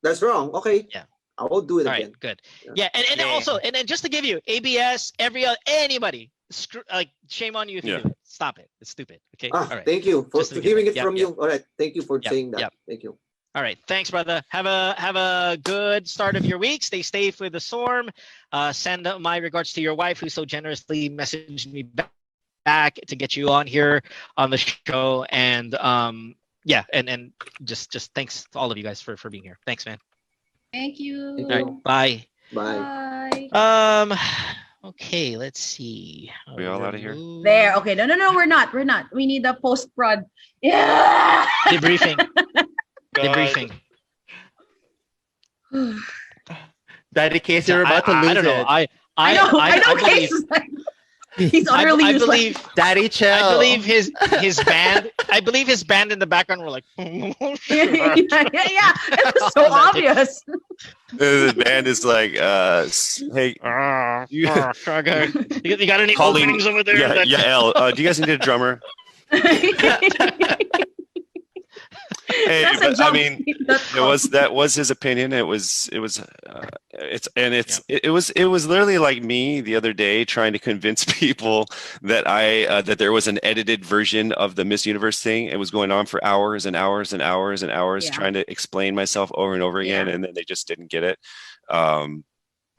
I: that's wrong. Okay.
C: Yeah.
I: I won't do it
C: All
I: again.
C: right, good.
I: Yeah.
C: Yeah, and
H: Yeah.
C: also, and then just to give you ABS, anybody, like shame on you if you
G: Yeah.
C: do it. Stop it. It's stupid. Okay.
I: Ah,
C: All right.
I: thank you for
C: Just to begin
I: hearing
C: with.
I: it from
C: Yep,
I: you. All right. Thank you for
C: Yep,
I: saying that.
C: yep.
I: Thank you.
C: All right. Thanks, brother. Have a good start of your week. Stay safe with the storm. Send my regards to your wife, who so generously messaged me back to get you on here on the show. And yeah, and just thanks to all of you guys for being here. Thanks, man.
E: Thank you.
I: Thank
C: All
I: you.
C: right. Bye.
I: Bye.
E: Bye.
C: Okay, let's see.
G: We all outta here?
C: Remove-
E: There. Okay. No, we're not. We're not. We need a post prod. Yeah.
C: Debriefing.
H: God.
C: Debriefing.
H: Daddy Case, you're about to lose
C: I don't know.
H: it.
E: I know. I
C: believe,
E: Case is like, he's utterly
C: I
E: useless.
C: believe
H: Daddy, chill.
C: I believe his band. I believe his band in the background were like.
E: yeah. It was so obvious.
G: The band is like, hey,
C: You got any
G: Calling-
C: openings over there?
G: yeah,
C: that-
G: yeah, L. Do you guys need a drummer? Hey,
E: That's a
G: but I
E: jump.
G: mean, that was his opinion. It was literally like me the other day trying to convince people that that there was an edited version of the Miss Universe thing. It was going on for hours and hours and hours and hours,
E: Yeah.
G: trying to explain myself over and over again,
E: Yeah.
G: and then they just didn't get it.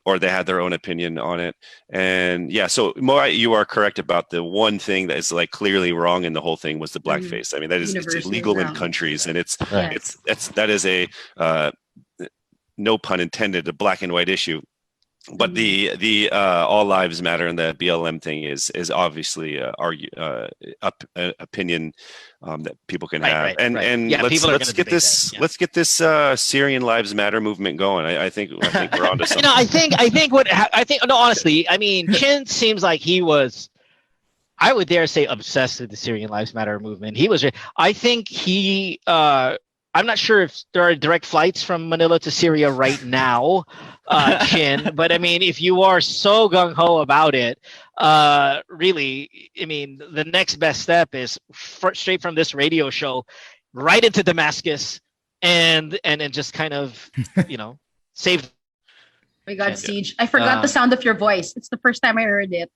G: Or they had their own opinion on it. And yeah, so Mo, you are correct about the one thing that is like clearly wrong in the whole thing was the blackface. I mean, that is it's
E: Universally
G: illegal in
E: wrong.
G: countries, and it's
E: Yes.
G: that is a no pun intended, a black and white issue. But the all lives matter and the BLM thing is obviously opinion that people can have.
C: Right.
G: And
C: Yeah, people are
G: let's
C: gonna
G: get
C: debate
G: this
C: that, yeah.
G: let's get this Syrian Lives Matter movement going. I think we're onto something.
C: I think no, honestly, I mean, Chin seems like he was, I would dare say, obsessed with the Syrian Lives Matter movement. He was. I think he. I'm not sure if there are direct flights from Manila to Syria right now, Chin. But I mean, if you are so gung ho about it, really, I mean, the next best step is straight from this radio show, right into Damascus, and just kind of, save.
E: We got siege. I forgot the sound of your voice. It's the first time I heard it.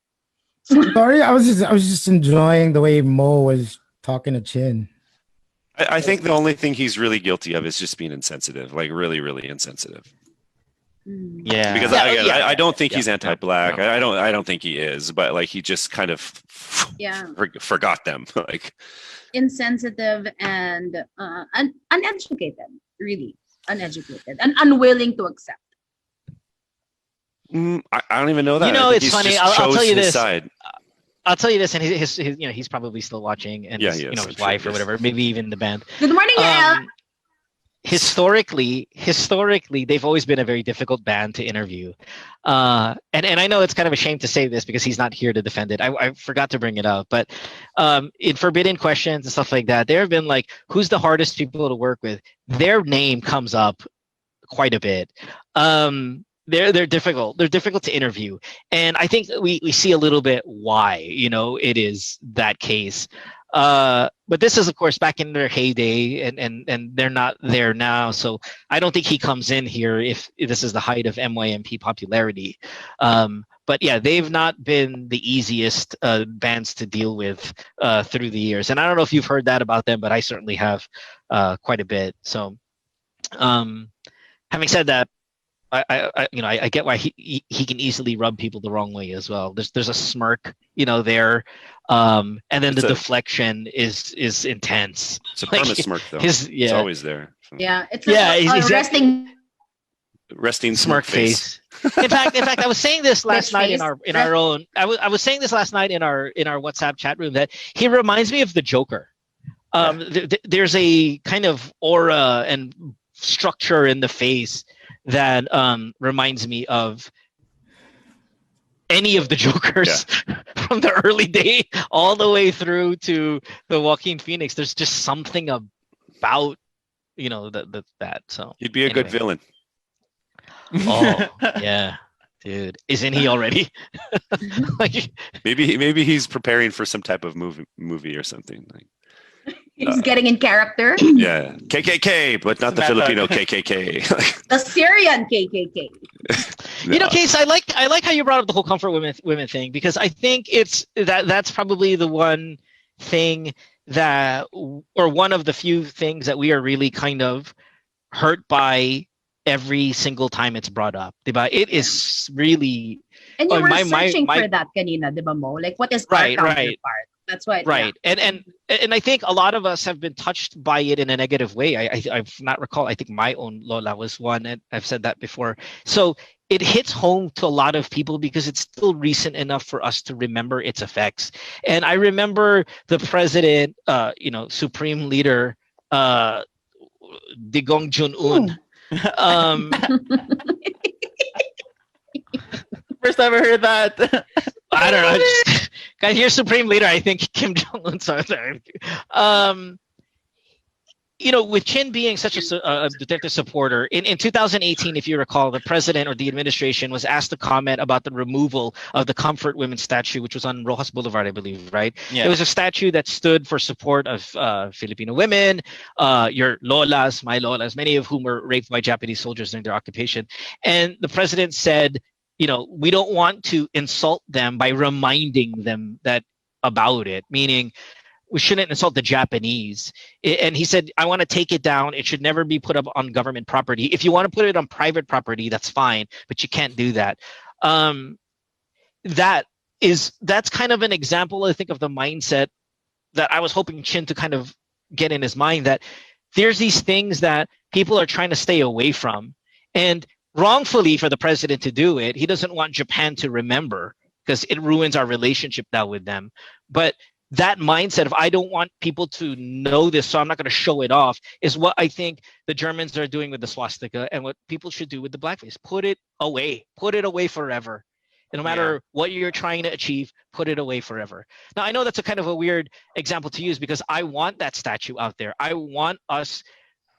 D: Sorry, I was just enjoying the way Mo was talking to Chin.
G: I think the only thing he's really guilty of is just being insensitive, like really, really insensitive.
C: Yeah.
G: Because I don't think he's anti-black. I don't think he is, but like he just kind of forgot them. Like
E: Insensitive and uneducated, really uneducated and unwilling to accept.
G: I don't even know that.
C: It's funny. I'll tell you this.
G: Side.
C: I'll tell you this, and his he's probably still watching, and his wife or whatever, maybe even the band.
E: Good morning, Yael.
C: Historically, they've always been a very difficult band to interview, and I know it's kind of a shame to say this because he's not here to defend it. I forgot to bring it up, but in Forbidden Questions and stuff like that, there have been like, who's the hardest people to work with? Their name comes up quite a bit. They're difficult. They're difficult to interview, and I think we see a little bit why it is that case. But this is, of course, back in their heyday, and they're not there now. So I don't think he comes in here if this is the height of MYMP popularity. But yeah, they've not been the easiest bands to deal with through the years, and I don't know if you've heard that about them, but I certainly have quite a bit. So, having said that. I get why he can easily rub people the wrong way as well. There's a smirk, there, and then the deflection is intense.
G: It's a premise smirk though. It's always there.
E: Yeah, it's like a
G: resting smirk face.
C: in fact, I was saying this last night in our own. I was saying this last night in our WhatsApp chat room that he reminds me of the Joker. There's a kind of aura and structure in the face that reminds me of any of the Jokers from the early day all the way through to the Joaquin Phoenix. There's just something about that. So
G: You'd be a good
C: anyway.
G: villain.
C: Oh yeah, dude, isn't he already? Like,
G: Maybe he's preparing for some type of movie or something. Like,
E: He's getting in character.
G: yeah, KKK, but not the
H: Method.
G: Filipino KKK.
E: The Syrian KKK.
C: Case, I like how you brought up the whole comfort women thing, because I think that's probably the one thing that, or one of the few things that we are really kind of hurt by every single time it's brought up. Diba? It is really.
E: And you were searching for that kanina, diba mo? Like, what is our counterpart? That's why.
C: Right. Yeah. And I think a lot of us have been touched by it in a negative way. I've not recall. I think my own Lola was one, and I've said that before. So it hits home to a lot of people because it's still recent enough for us to remember its effects. And I remember the president, supreme leader, Digong Jun-un.
H: First time I heard that.
C: I don't know. Guys, your supreme leader, I think Kim Jong-un. With Chin being such a Duterte supporter, in 2018, if you recall, the president or the administration was asked to comment about the removal of the Comfort Women statue, which was on Rojas Boulevard, I believe, right? Yeah. It was a statue that stood for support of Filipino women, your lolas, my lolas, many of whom were raped by Japanese soldiers during their occupation. And the president said, we don't want to insult them by reminding them about it, meaning we shouldn't insult the Japanese. And he said, I want to take it down. It should never be put up on government property. If you want to put it on private property, that's fine, but you can't do that. That's kind of an example, I think, of the mindset that I was hoping Chin to kind of get in his mind, that there's these things that people are trying to stay away from. And wrongfully for the president to do it, he doesn't want Japan to remember because it ruins our relationship now with them. But that mindset of, I don't want people to know this, so I'm not going to show it off, is what I think the Germans are doing with the swastika, and what people should do with the blackface. Put it away forever. And no matter what you're trying to achieve, put it away forever. Now, I know that's a kind of a weird example to use because I want that statue out there. I want us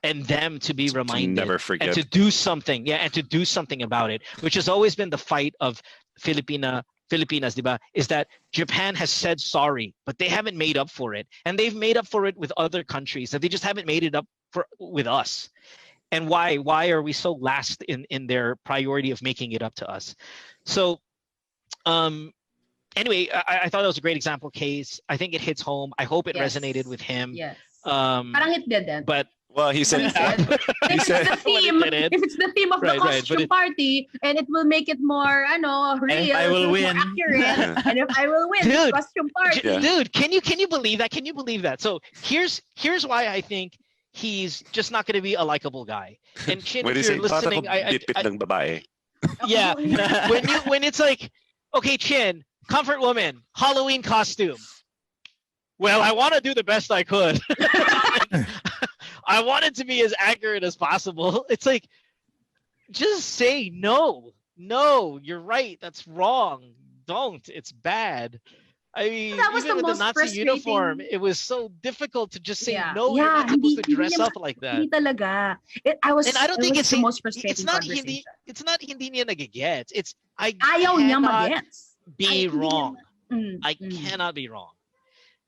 C: and them to be reminded, to never forget, and to do something. Yeah, and to do something about it, which has always been the fight of Filipinas, diba, is that Japan has said sorry, but they haven't made up for it. And they've made up for it with other countries, that they just haven't made it up with us. And why are we so last in their priority of making it up to us? So anyway, I thought that was a great example case. I think it hits home. I hope it resonated with him.
E: Yes. Parang it didn't.
G: But well, he said,
E: if it's the theme of the costume party, and it will make it more, real,
H: I will win.
E: More accurate, and if I will win, the costume party.
C: Dude, can you believe that? Can you believe that? So here's why I think he's just not going to be a likable guy. And Chin, if you're listening, yeah, when it's like, okay, Chin, comfort woman, Halloween costume. Well, I want to do the best I could. I want it to be as accurate as possible. It's like, just say no. No, you're right. That's wrong. Don't. It's bad. I mean, that was even with the Nazi uniform, it was so difficult to just say no. You're not supposed to dress up like that.
E: Talaga.
C: I don't think it's
E: the most frustrating.
C: It's not hindi niya nagigets. It's
E: ayaw niya magets.
C: Be wrong. I cannot be wrong.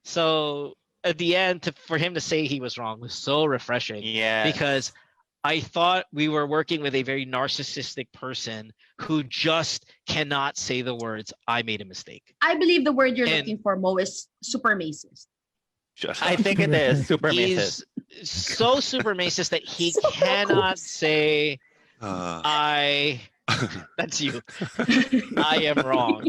C: So at the end, for him to say he was wrong was so refreshing. Yeah. Because I thought we were working with a very narcissistic person who just cannot say the words, I made a mistake.
E: I believe the word you're looking for, Mo, is super racist.
H: I think it is super racist.
C: He's so super racist that he cannot say, that's you. I am wrong.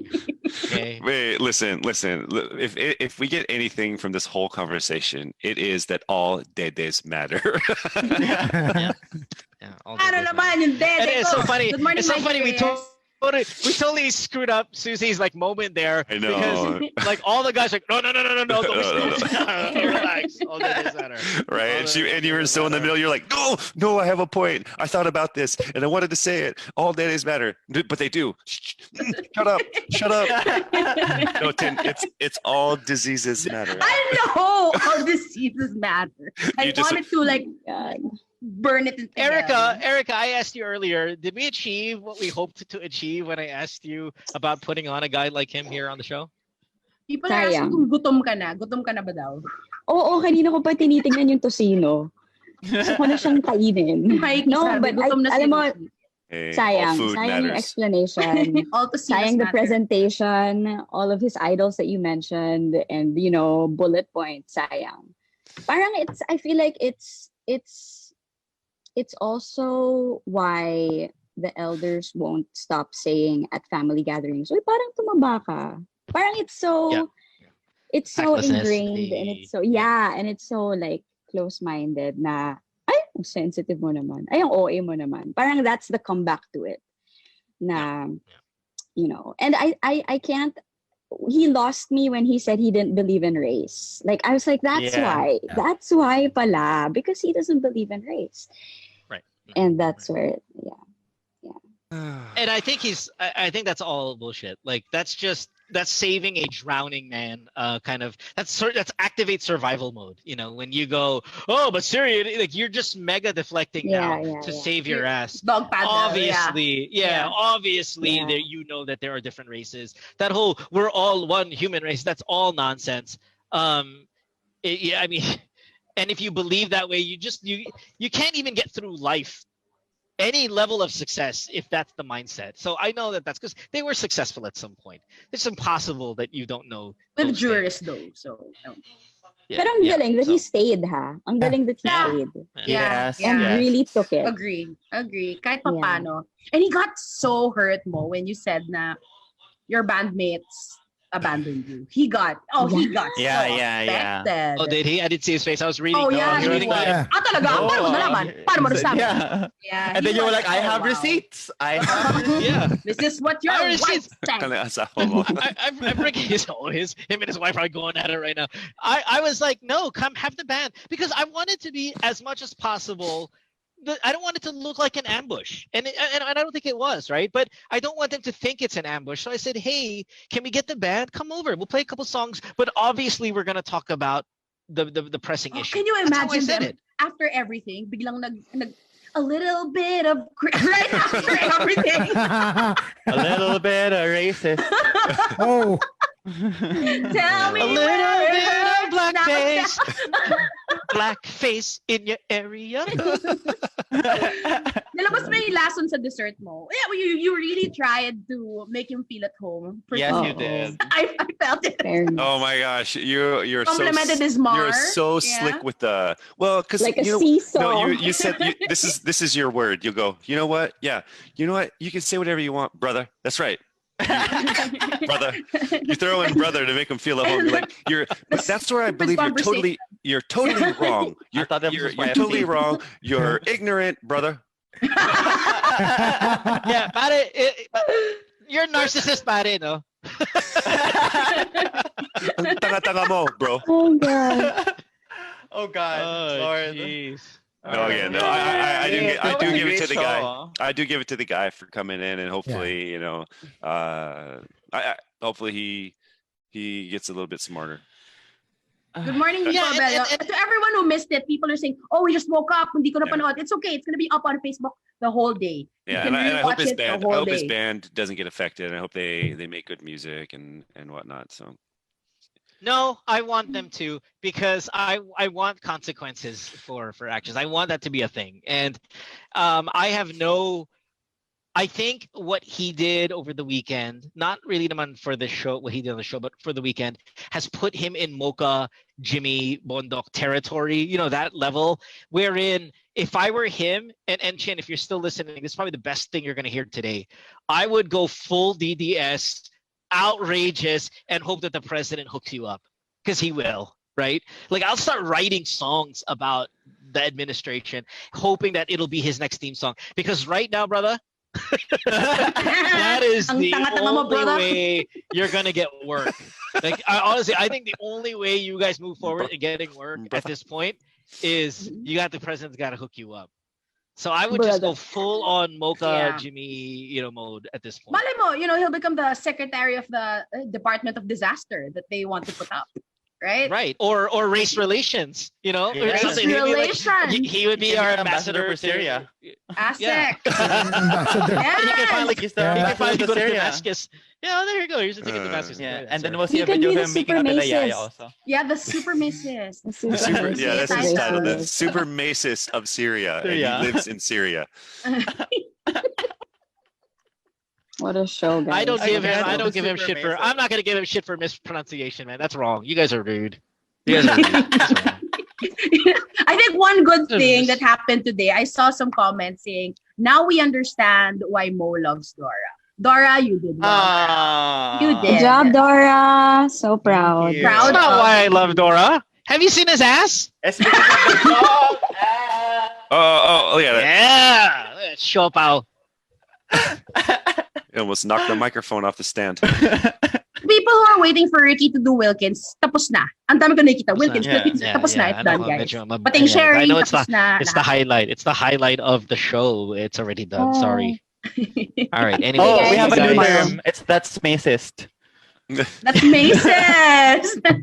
C: Okay.
G: Wait, listen. If we get anything from this whole conversation, it is that all dedes matter.
C: Yeah. All dedes matter. And it's so funny. It's so funny. We totally screwed up Susie's moment there.
G: I know.
C: Because all the guys are like, no, don't relax. All dedes matter.
G: Right. And you were so in the middle. You're like, no, I have a point. I thought about this and I wanted to say it. All dedes matter, but they do. Shut up. No, Tin, it's all diseases matter.
E: I know all diseases matter. I wanted to burn it into
C: Erica, I asked you earlier, did we achieve what we hoped to achieve when I asked you about putting on a guy like him here on the show?
E: People are asking kung gutom ka na. Gutom ka na ba daw?
F: Oo, kanina ko pa tinitingnan yung tocino. Gusto ko na siyang kainin. No, but alam mo, sayang yung explanation. Sayang the presentation, all of his idols that you mentioned, and bullet points. Sayang. Parang I feel like it's also why the elders won't stop saying at family gatherings, "Uy, parang tumaba ka." Parang it's so ingrained, and it's so like close-minded na ay, ang sensitive mo naman. Ay, ang OA mo naman. Parang that's the comeback to it. Na, and I can't, he lost me when he said he didn't believe in race. Like, I was like, that's why. That's why pala. Because he doesn't believe in race.
C: Right.
F: And that's where,
C: And I think I think that's all bullshit. Like, that's saving a drowning man. That's activate survival mode. When you go, oh, but seriously, like you're just mega deflecting now to save your ass.
E: Dog paddle,
C: obviously, obviously, that there are different races. That whole we're all one human race. That's all nonsense. I mean, and if you believe that way, you can't even get through life. Any level of success if that's the mindset. So I know that's because they were successful at some point. It's impossible that you don't know.
E: With jurists though, so.
F: Pero ang galing that he stayed, ha? Ang galing that he stayed.
E: Yes.
F: And really took it.
E: Agree. Kahit pa paano. And he got so hurt mo when you said na your bandmates abandoned you. He got so affected.
C: Oh, did he? I didn't see his face. I was reading.
E: Oh, yeah.
C: I was reading
E: talaga? Paano mo nalaman? Paano mo nasabi?
H: Yeah. And then you were like, I have receipts.
E: This is what your wife said.
C: I'm bringing him and his wife are going at it right now. I was like, no, come have the band. Because I wanted to be as much as possible. I don't want it to look like an ambush, and I don't think it was, right? But I don't want them to think it's an ambush. So I said, hey, can we get the band? Come over. We'll play a couple songs, but obviously we're going to talk about the pressing issue.
E: Can you imagine them after everything, biglang nag a little bit of right after everything.
H: A little bit of racist.
D: Oh.
E: Tell me
C: a little bit of blackface. Blackface in your area.
E: Nalabas mo yung lason sa dessert mo. Yeah, you really tried to make him feel at home.
H: Yes, you did.
E: I felt it.
G: Oh my gosh, you're
E: complimented his mar.
G: You're so slick with the because
F: like seesaw.
G: No, you said this is your word. You go. You know what? Yeah. You know what? You can say whatever you want, brother. That's right. Brother, you throw in brother to make him feel at home. But that's where I believe you're totally wrong. You're totally wrong. You're ignorant, brother.
C: Yeah, pare, you're a narcissist, pare, no?
G: Ang tanga-tanga mo, bro.
F: Oh God.
H: Oh God, Lord.
C: Jeez.
G: I do give it to the guy. I do give it to the guy for coming in, and hopefully, hopefully he gets a little bit smarter.
E: Good morning, Nico Bello. To everyone who missed it, people are saying, "Oh, we just woke up. Hindi ko napanood." It's okay. It's gonna be up on Facebook the whole day.
G: Yeah, and I hope his band. I hope his band doesn't get affected. I hope they make good music and whatnot. So.
C: No, I want them to, because I want consequences for actions. I want that to be a thing. And I think what he did over the weekend, not really for the show, what he did on the show, but for the weekend, has put him in Mocha, Jimmy, Bondok territory, that level, wherein if I were him, and Chin, if you're still listening, this is probably the best thing you're going to hear today. I would go full DDS, outrageous, and hope that the president hooks you up, because he will, right? Like, I'll start writing songs about the administration, hoping that it'll be his next theme song, because right now, brother, that is the only way you're gonna get work. Like, honestly, I think the only way you guys move forward in getting work at this point is the president's got to hook you up. So I would just go full on Mocha Jimmy, mode at this point.
E: Malay mo, he'll become the secretary of the Department of Disaster that they want to put up. right?
C: Right. Or race relations, you know?
H: Yeah.
C: Or something.
E: Race
C: He would be
H: He can
C: our
H: be ambassador for
C: to-
H: Syria.
E: ASEC.
D: Ambassador.
C: And he can finally,
H: He's the
D: Yeah.
C: he can
H: ambassador
C: finally
H: to
C: go to
H: Syria.
C: Damascus. Yeah, there you go. Here's the ticket to Damascus.
H: Yeah,
C: That's
H: and then
C: right.
H: we'll see
F: He
H: a
F: could
H: video
F: be
H: of
F: the
H: him making out with the
F: super
H: yaya
F: Maces.
H: also.
E: Yeah, the super Maces.
F: The super
G: Super,
F: Maces.
G: yeah, that's
E: Maces.
G: his title. The
E: Titles.
G: Super Maces of Syria. And
H: Yeah.
G: he lives in Syria.
F: What a show, guys.
C: I don't
H: I
C: give him.
H: guess
C: I don't
H: the
C: give him
H: super
C: shit for.
H: Mason.
C: I'm not gonna give him shit for mispronunciation, man. That's wrong. You guys are rude. You guys are rude. That's wrong.
E: I think one good thing that happened today, I saw some comments saying, now we understand why Mo loves Dora. Dora, you did well.
H: Ah.
E: You
F: Good
E: did.
F: job, Dora. So proud.
H: you.
C: That's
E: Proud
C: not
E: of
C: why I
E: you.
C: love Dora. Have you seen his ass?
H: It's because of the dog.
G: Oh, yeah.
C: Yeah. Show pal.
G: It almost knocked the microphone off the stand.
E: People who are waiting for Ricky to do Wilkins, tapos na. Ang dami ko nakikita. Wilkins,
H: Yeah.
E: Wilkins, tapos na. It's done, guys.
C: Medyo
E: Pating Sherry,
C: I know it's
E: tapos na.
C: It's the highlight. It's the highlight of the show. It's already done.
F: Oh.
C: Sorry. All right. Anyway,
H: Oh,
E: guys,
H: we have a
E: guys.
H: new term. That's macist.
E: That's Maces.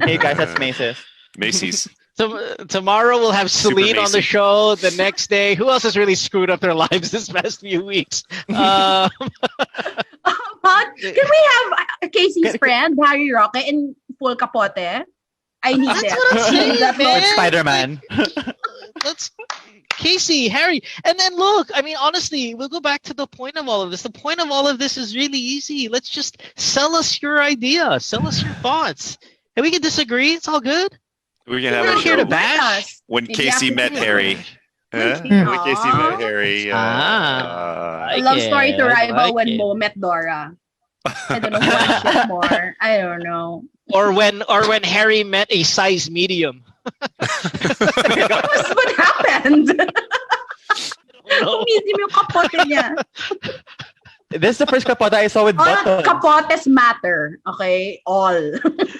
H: Hey guys, that's macist.
G: Macy's.
C: So tomorrow we'll have
G: Super
C: Celine on the
G: Macy.
C: show. The next day, who else has really screwed up their lives this past few weeks?
E: But can we have Casey's friend, Harry Roque, in full capote? I need
C: That's
E: that.
C: what I'm saying,
E: That
C: man.
H: With Spider-Man.
C: Let's Casey, Harry, and then look. I mean, honestly, we'll go back to the point of all of this. The point of all of this is really easy. Let's just sell us your idea, sell us your thoughts, and we can disagree. It's all good.
G: We can
E: We're
G: have
C: We're
G: a
C: not here to
G: show
C: bash.
G: when
E: Maybe
G: Casey
E: after
G: met
E: the-
G: Harry. Huh?
E: Aw.
G: When Casey met Harry.
C: I
E: Love
C: like
E: story
C: it.
E: to
C: I
E: rival
C: like
E: when
C: it.
E: Mo met Dora. I don't know who I ship more. I don't know.
C: Or when Harry met a size medium.
E: That's what happened.
C: No.
E: Medium yung kapote niya.
H: This is the first kapata I saw with
E: All
H: buttons.
E: kapotes matter. Okay? All.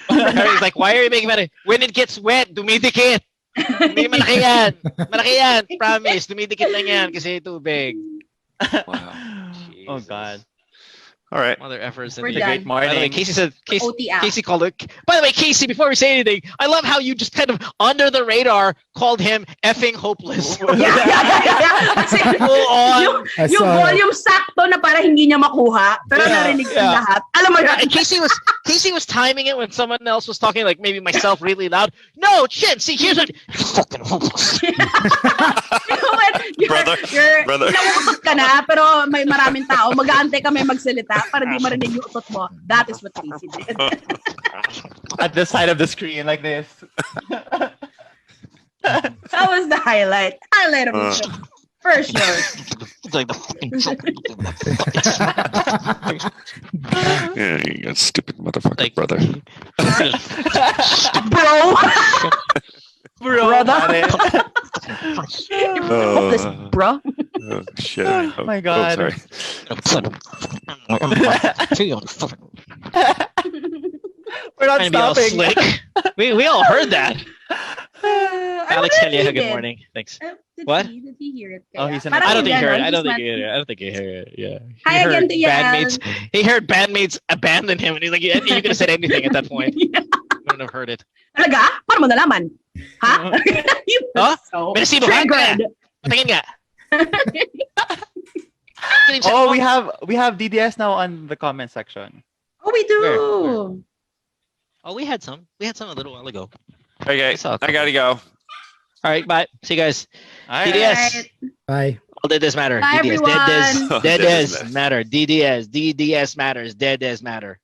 C: Harry's like, why are you making matter? When it gets wet, dumidikit. Hindi malaki yan. Malaki yan. Promise. Dumidikit lang yan kasi tubig.
G: Wow.
H: Oh God.
G: All right.
C: Mother efforts.
E: We're
H: It's a
E: done.
H: great
C: By the way,
H: morning.
C: Casey said,
E: OT app.
C: Casey called it. By the way, Casey, before we say anything, I love how you just kind of under the radar called him effing hopeless.
E: Yeah. Kasi
C: Full on.
E: yung volume sakto na para hindi niya makuha, pero
C: Yeah,
E: narinig
C: yeah.
E: lahat. Alam mo yun?
C: And Casey was timing it when someone else was talking, like maybe myself really loud. No, shit. See, here's what. Fucking hopeless.
G: Brother.
E: Nauutot ka na, pero may maraming tao. Mag-aantay ka may magsalita para di marinig yung utot mo. That is what Casey did.
H: At the side of the screen like this.
E: That was the highlight. Highlight of the show. For sure.
C: It's like the fucking
G: Yeah, you got stupid motherfucker,
C: Like-
G: brother.
E: Brother. Hopeless,
G: Oh,
E: bro.
G: oh, shit.
H: Oh my God.
G: sorry.
H: We're not
C: Trying to be all
H: stopping.
C: slick. We all heard that. Alex
E: I wonder if
C: Calleja,
E: he
C: good
E: did.
C: morning. Thanks.
E: Did
C: What?
E: Did he hear it?
H: Oh, he's in
E: Parang
C: I don't think he
E: ganon,
C: heard it. I don't
E: he's
C: think he
E: not-
C: heard it. I don't think he heard it. Yeah.
E: Hi
C: He
E: again
C: heard
E: to Yan.
C: bandmates. He heard bandmates abandon him, and he's like, "You could have said anything at that point. You wouldn't have heard it."
E: Talaga? Paano mo nalaman? Ha? You were
C: Huh?
E: so
C: May resibo ka?
E: triggered.
C: Patingin nga.
H: Oh, we have DDS now on the comment section.
E: Oh, we do.
C: Where? Oh, we had some. We had some a little while ago.
G: Okay, I gotta go.
C: All right, bye. See you guys.
H: All right.
C: DDS.
E: Alright.
D: Bye.
C: All dead matter.
E: Bye,
C: DDS.
E: everyone.
C: Dead
G: Dead
C: des
G: des
C: matter. DDS. DDS matters. Dead des matter.